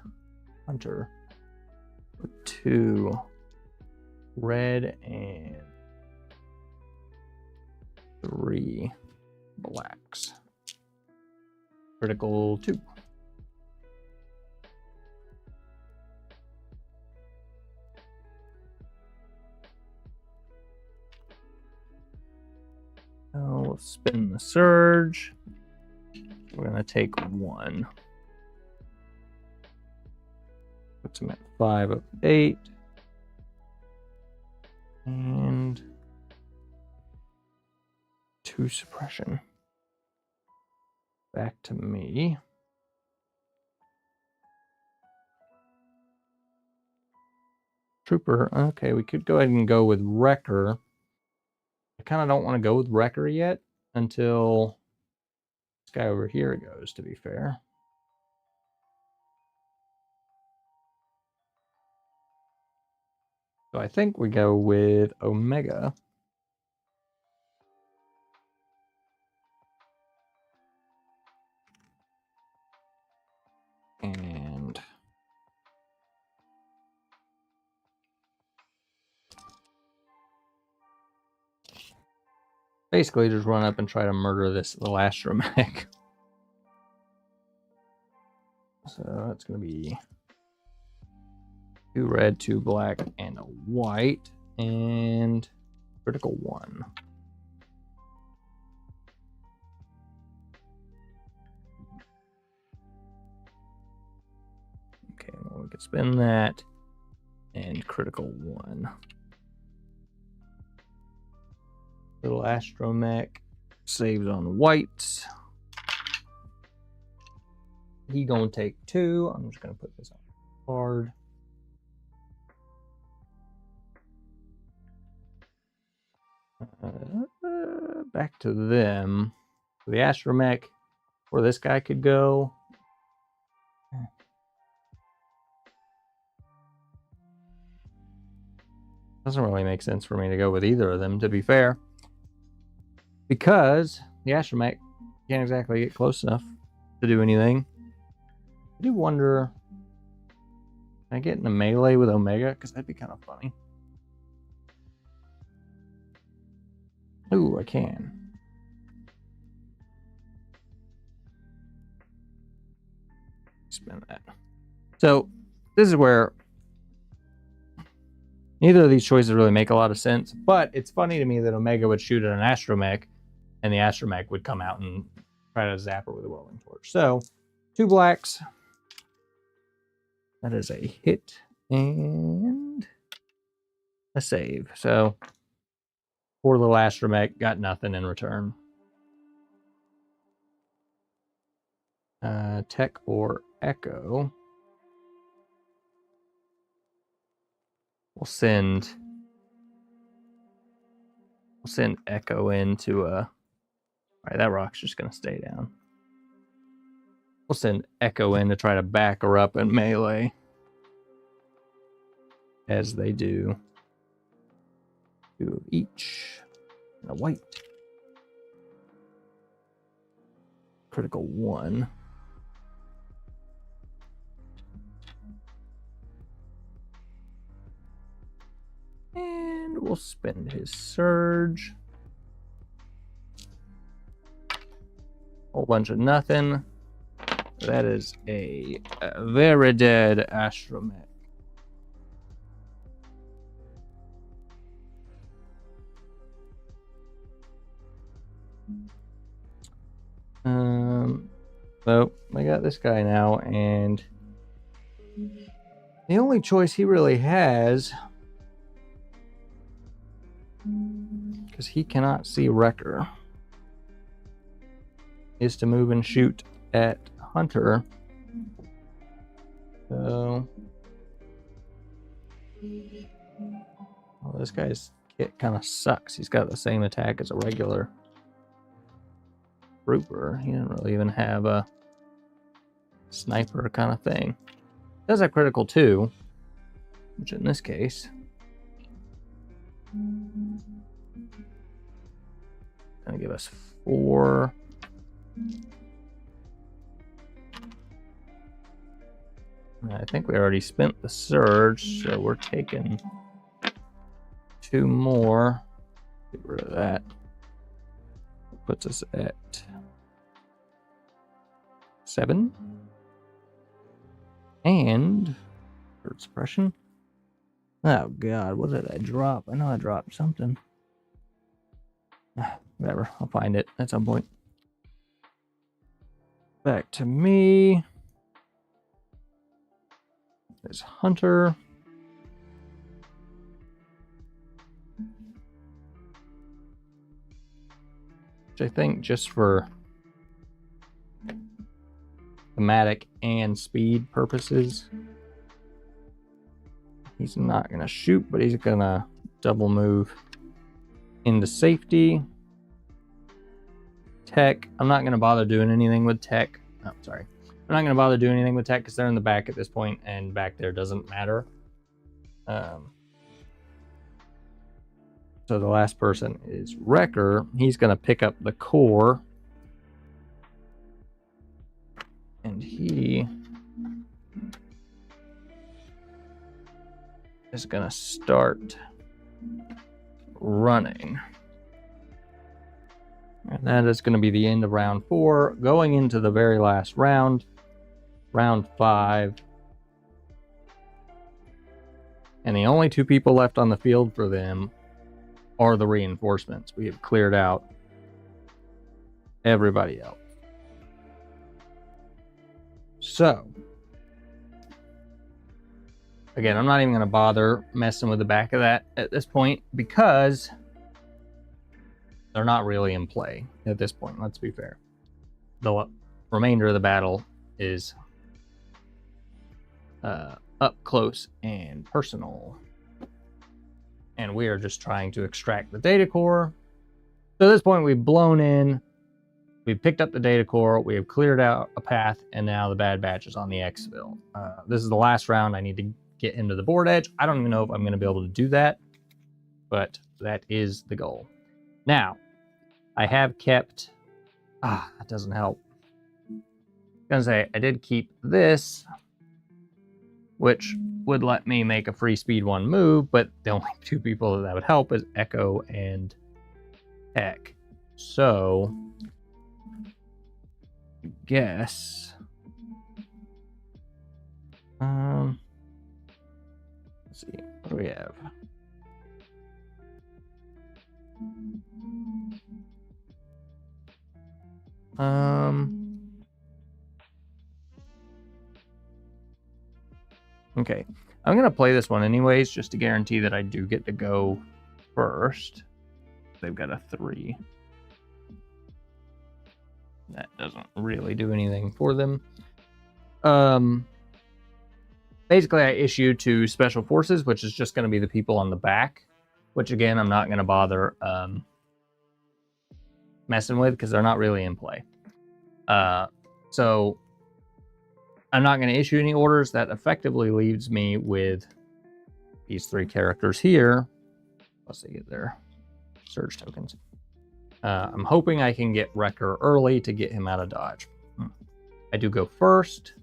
Hunter with 2 red and 3 blacks. Critical 2. Now we'll spin the surge. We're going to take 1. Puts him at 5 of 8. And 2 suppression. Back to me. Trooper. Okay, we could go ahead and go with Wrecker. I kind of don't want to go with Wrecker yet until this guy over here goes, to be fair. So I think we go with Omega. And basically just run up and try to murder this Elastromech. So that's going to be 2 red, 2 black, and a white, and critical 1. Okay, well, we can spin that, and critical 1. Little Astromech saves on whites. He gonna take 2. I'm just gonna put this on card. Back to them. The Astromech, where this guy could go. Doesn't really make sense for me to go with either of them, to be fair. Because the Astromech can't exactly get close enough to do anything. I do wonder, can I get in a melee with Omega? Because that'd be kind of funny. Ooh, I can. Spin that. So, this is where neither of these choices really make a lot of sense, but it's funny to me that Omega would shoot at an Astromech, and the Astromech would come out and try to zap her with a welding torch. So, 2 blacks. That is a hit and a save. So, poor little Astromech got nothing in return. Tech or Echo. We'll send We'll send Echo into a... Alright, that rock's just going to stay down. We'll send Echo in to try to back her up in melee. As they do. 2 of each. And a white. Critical 1. And we'll spend his surge. Whole bunch of nothing. That is a very dead astromech. So I got this guy now, and the only choice he really has, because he cannot see Wrecker, is to move and shoot at Hunter. So, well, this guy's kit kind of sucks. He's got the same attack as a regular trooper. He didn't really even have a sniper kind of thing. Does have critical 2, which in this case gonna give us 4. I think we already spent the surge, so we're taking 2 more. Get rid of that. Puts us at 7. And third suppression. Oh god, what did I drop? I know I dropped something. Whatever, I'll find it at some point. Back to me. There's Hunter. Which I think just for thematic and speed purposes, he's not going to shoot, but he's going to double move into safety. Tech, I'm not going to bother doing anything with tech. Oh, sorry. I'm not going to bother doing anything with tech because they're in the back at this point, and back there doesn't matter. So the last person is Wrecker. He's going to pick up the core. And he is going to start running. And that is going to be the end of round 4. Going into the very last round, round 5. And the only 2 people left on the field for them are the reinforcements. We have cleared out everybody else. So, again, I'm not even going to bother messing with the back of that at this point because they're not really in play at this point, let's be fair. The remainder of the battle is up close and personal. And we are just trying to extract the data core. So at this point, we've blown in. We've picked up the data core. We have cleared out a path. And now the Bad Batch is on the exfil. This is the last round. I need to get into the board edge. I don't even know if I'm going to be able to do that. But that is the goal. Now, I have kept... that doesn't help. I was going to say, I did keep this, which would let me make a free speed 1 move, but the only 2 people that would help is Echo and Tech. So, I guess... let's see, what do we have? Okay, I'm going to play this one anyways, just to guarantee that I do get to go first. They've got a 3. That doesn't really do anything for them. Basically, I issue to Special Forces, which is just going to be the people on the back, which again, I'm not going to bother messing with because they're not really in play. So I'm not going to issue any orders. That effectively leaves me with these 3 characters here. Once they get their surge tokens. I'm hoping I can get Wrecker early to get him out of dodge. I do go first.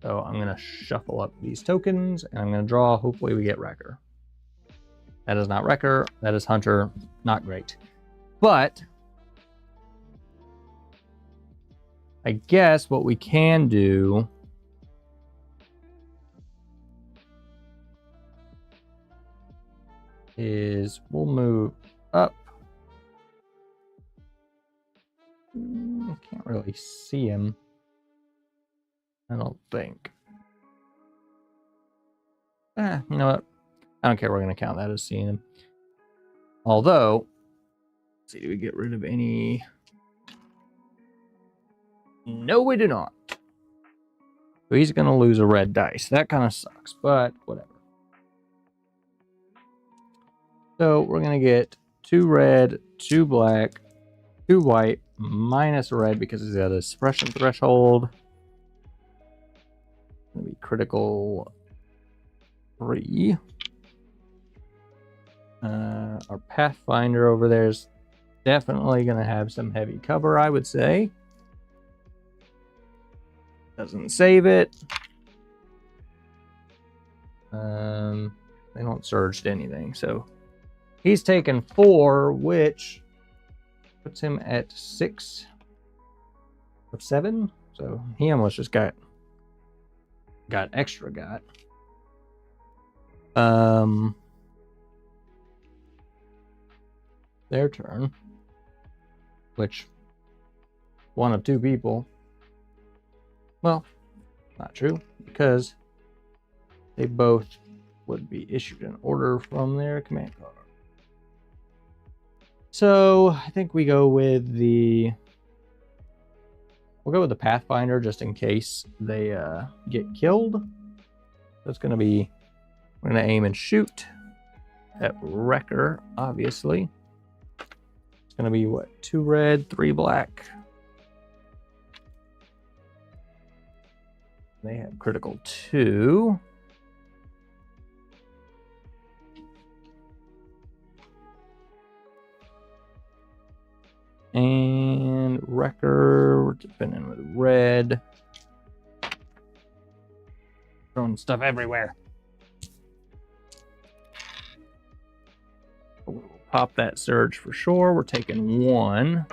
So I'm going to shuffle up these tokens, and I'm going to draw. Hopefully we get Wrecker. That is not Wrecker. That is Hunter. Not great. But I guess what we can do is we'll move up. I can't really see him. I don't think. You know what? I don't care. We're going to count that as seeing him. Although, let's see, do we get rid of any? No, we do not. So he's going to lose a red dice. That kind of sucks, but whatever. So we're going to get 2 red, 2 black, 2 white, minus a red because he's got a suppression threshold. Going to be critical 3. Our Pathfinder over there is definitely going to have some heavy cover, I would say. Doesn't save it. They don't surge to anything, so he's taken 4, which puts him at 6 of 7. So he almost just got extra got. Their turn, which one of 2 people. Well, not true, because they both would be issued an order from their command card. So I think we go with we'll go with the Pathfinder just in case they get killed. That's going to be, we're going to aim and shoot at Wrecker, obviously. It's going to be what? 2 red, 3 black. They have critical 2. And Wrecker, we're defending with red. Throwing stuff everywhere. We'll pop that surge for sure. We're taking 1.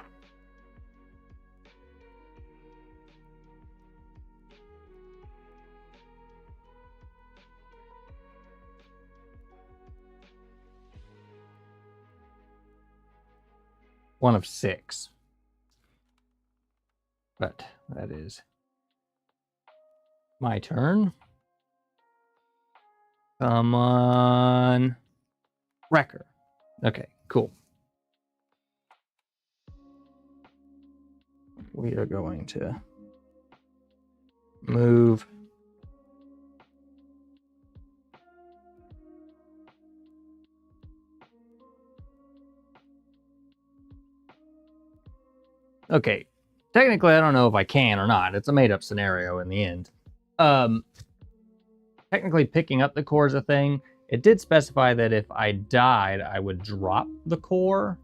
One of 6. But that is my turn. Come on. Wrecker. Okay, cool. We are going to move okay. Technically, I don't know if I can or not. It's a made-up scenario in the end. Technically, picking up the core is a thing. It did specify that if I died, I would drop the core.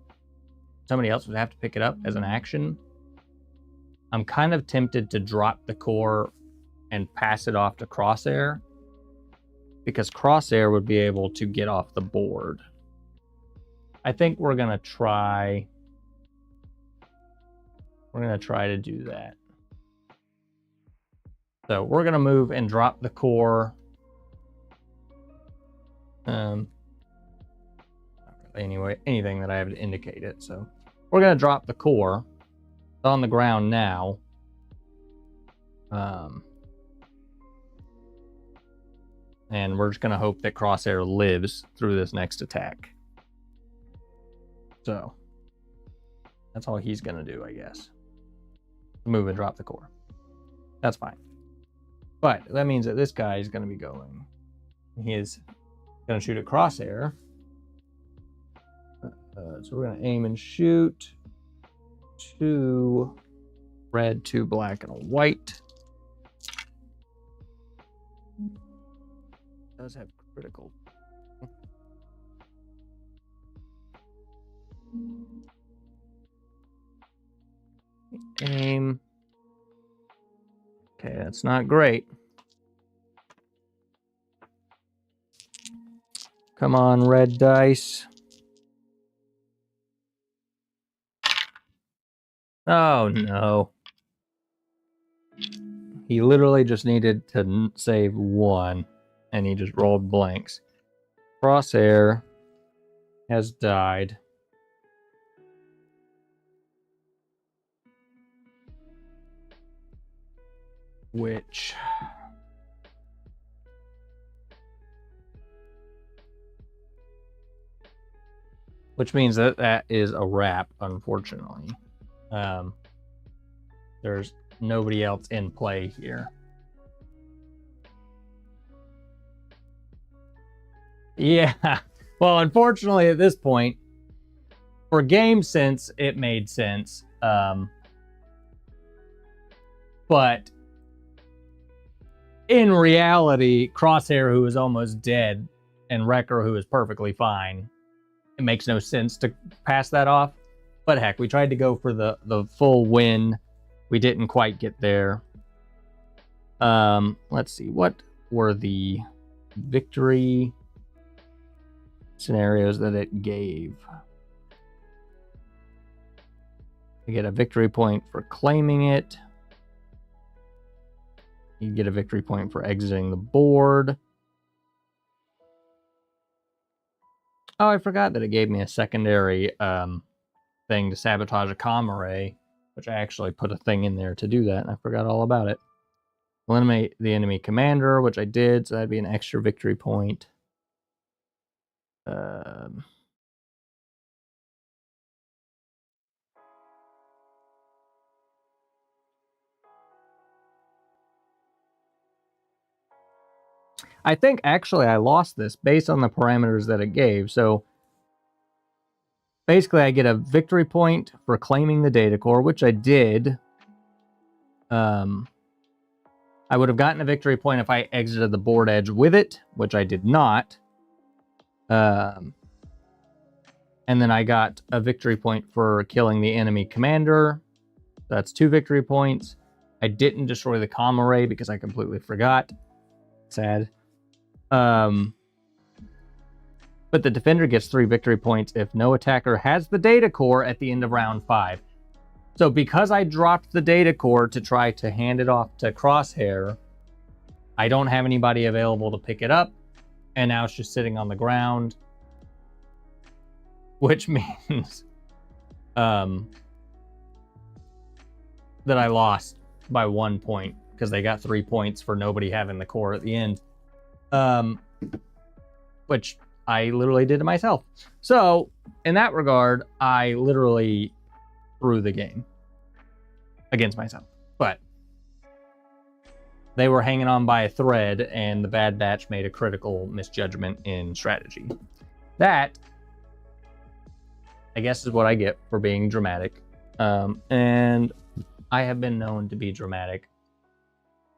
Somebody else would have to pick it up as an action. I'm kind of tempted to drop the core and pass it off to Crosshair, because Crosshair would be able to get off the board. I think we're going to try... We're going to try to do that. So we're going to move and drop the core. Not really anyway, anything that I have to indicate it. So we're going to drop the core. It's on the ground now. And we're just going to hope that Crosshair lives through this next attack. So that's all he's going to do, I guess. Move and drop the core. That's fine. But that means that this guy is going to be going. He is going to shoot at Crosshair. So we're going to aim and shoot. 2 red, 2 black, and a white. Does have critical. Aim. Okay, that's not great. Come on, red dice. Oh, no. He literally just needed to save 1, and he just rolled blanks. Crosshair has died. Which means that that is a wrap, unfortunately. There's nobody else in play here. Yeah. Well, unfortunately, at this point, for game sense, it made sense. But in reality, Crosshair, who is almost dead, and Wrecker, who is perfectly fine, it makes no sense to pass that off. But heck, we tried to go for the full win. We didn't quite get there. Let's see. What were the victory scenarios that it gave? You get a victory point for claiming it. You get a victory point for exiting the board. Oh, I forgot that it gave me a secondary thing to sabotage a comm array, which I actually put a thing in there to do that, and I forgot all about it. Eliminate the enemy commander, which I did, so that'd be an extra victory point. I think actually I lost this based on the parameters that it gave. So basically I get a victory point for claiming the data core, which I did. I would have gotten a victory point if I exited the board edge with it, which I did not. And then I got a victory point for killing the enemy commander. That's 2 victory points. I didn't destroy the comm array because I completely forgot. Sad. But the defender gets 3 victory points if no attacker has the data core at the end of round 5. So because I dropped the data core to try to hand it off to Crosshair, I don't have anybody available to pick it up, and now it's just sitting on the ground, which means that I lost by 1 point because they got 3 points for nobody having the core at the end. Which I literally did to myself. So, in that regard, I literally threw the game against myself. But they were hanging on by a thread, and the Bad Batch made a critical misjudgment in strategy. That, I guess, is what I get for being dramatic. And I have been known to be dramatic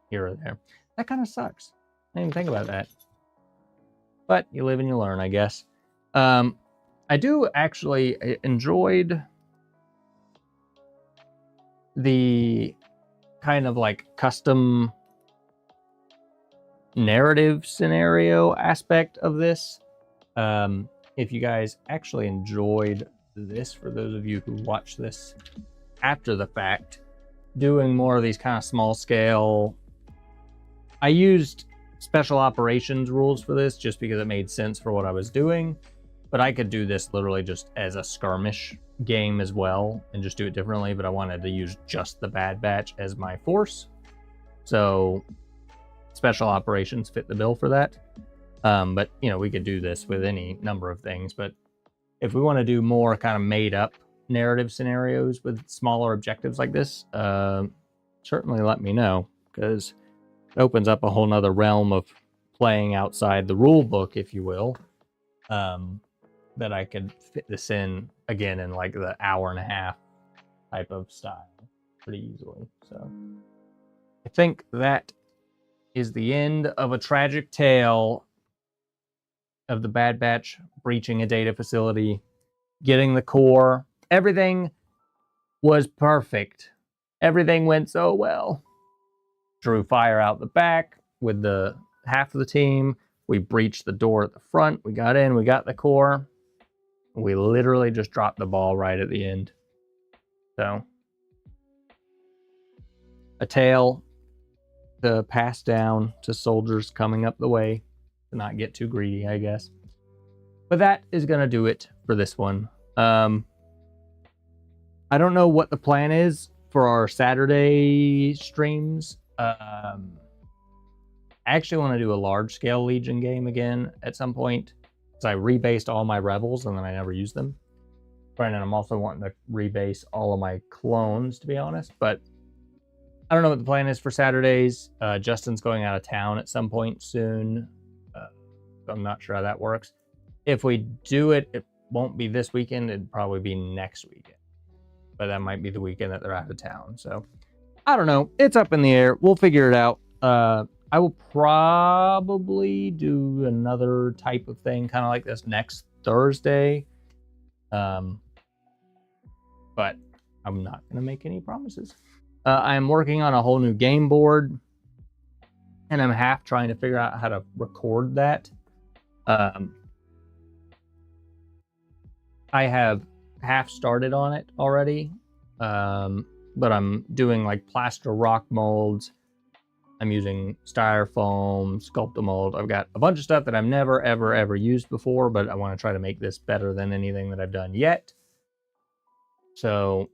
here or there. That kind of sucks. I didn't even think about that. But you live and you learn, I guess. I do actually enjoyed the kind of like custom narrative scenario aspect of this. If you guys actually enjoyed this, for those of you who watch this after the fact, doing more of these kind of small scale, I used special operations rules for this just because it made sense for what I was doing, but I could do this literally just as a skirmish game as well and just do it differently, but I wanted to use just the Bad Batch as my force, so special operations fit the bill for that. But you know, we could do this with any number of things, but if we want to do more kind of made up narrative scenarios with smaller objectives like this, certainly let me know, because it opens up a whole nother realm of playing outside the rule book, if you will, that I could fit this in again in like the hour and a half type of style pretty easily. So I think that is the end of a tragic tale of the Bad Batch breaching a data facility, getting the core. Everything was perfect. Everything went so well. Drew fire out the back with the half of the team. We breached the door at the front. We got in. We got the core. We literally just dropped the ball right at the end. So, a tale to pass down to soldiers coming up the way, to not get too greedy, I guess. But that is going to do it for this one. I don't know what the plan is for our Saturday streams. I actually want to do a large-scale Legion game again at some point, because I rebased all my Rebels and then I never used them. And I'm also wanting to rebase all of my clones, to be honest. But I don't know what the plan is for Saturdays. Justin's going out of town at some point soon, so I'm not sure how that works. If we do it, it won't be this weekend. It'd probably be next weekend. But that might be the weekend that they're out of town. So I don't know. It's up in the air. We'll figure it out. I will probably do another type of thing, kind of like this, next Thursday. But I'm not going to make any promises. I'm working on a whole new game board, and I'm half trying to figure out how to record that. I have half started on it already, but I'm doing like plaster rock molds. I'm using styrofoam, Sculptamold. I've got a bunch of stuff that I've never, ever used before, but I want to try to make this better than anything that I've done yet. So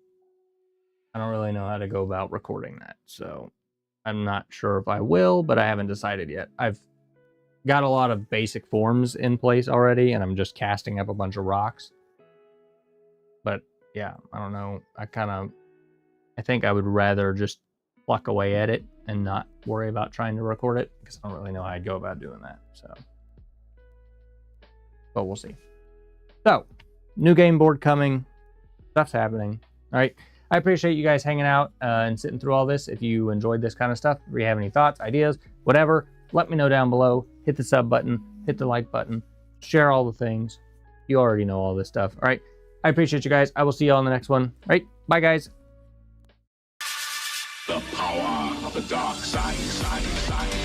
I don't really know how to go about recording that. So I'm not sure if I will, but I haven't decided yet. I've got a lot of basic forms in place already, and I'm just casting up a bunch of rocks. But yeah, I don't know. I think I would rather just pluck away at it and not worry about trying to record it, because I don't really know how I'd go about doing that. So, but we'll see. So, new game board coming. Stuff's happening. All right. I appreciate you guys hanging out and sitting through all this. If you enjoyed this kind of stuff, if you have any thoughts, ideas, whatever, let me know down below. Hit the sub button, hit the like button, share all the things. You already know all this stuff. All right. I appreciate you guys. I will see you all in the next one. All right. Bye, guys. The power of the dark side.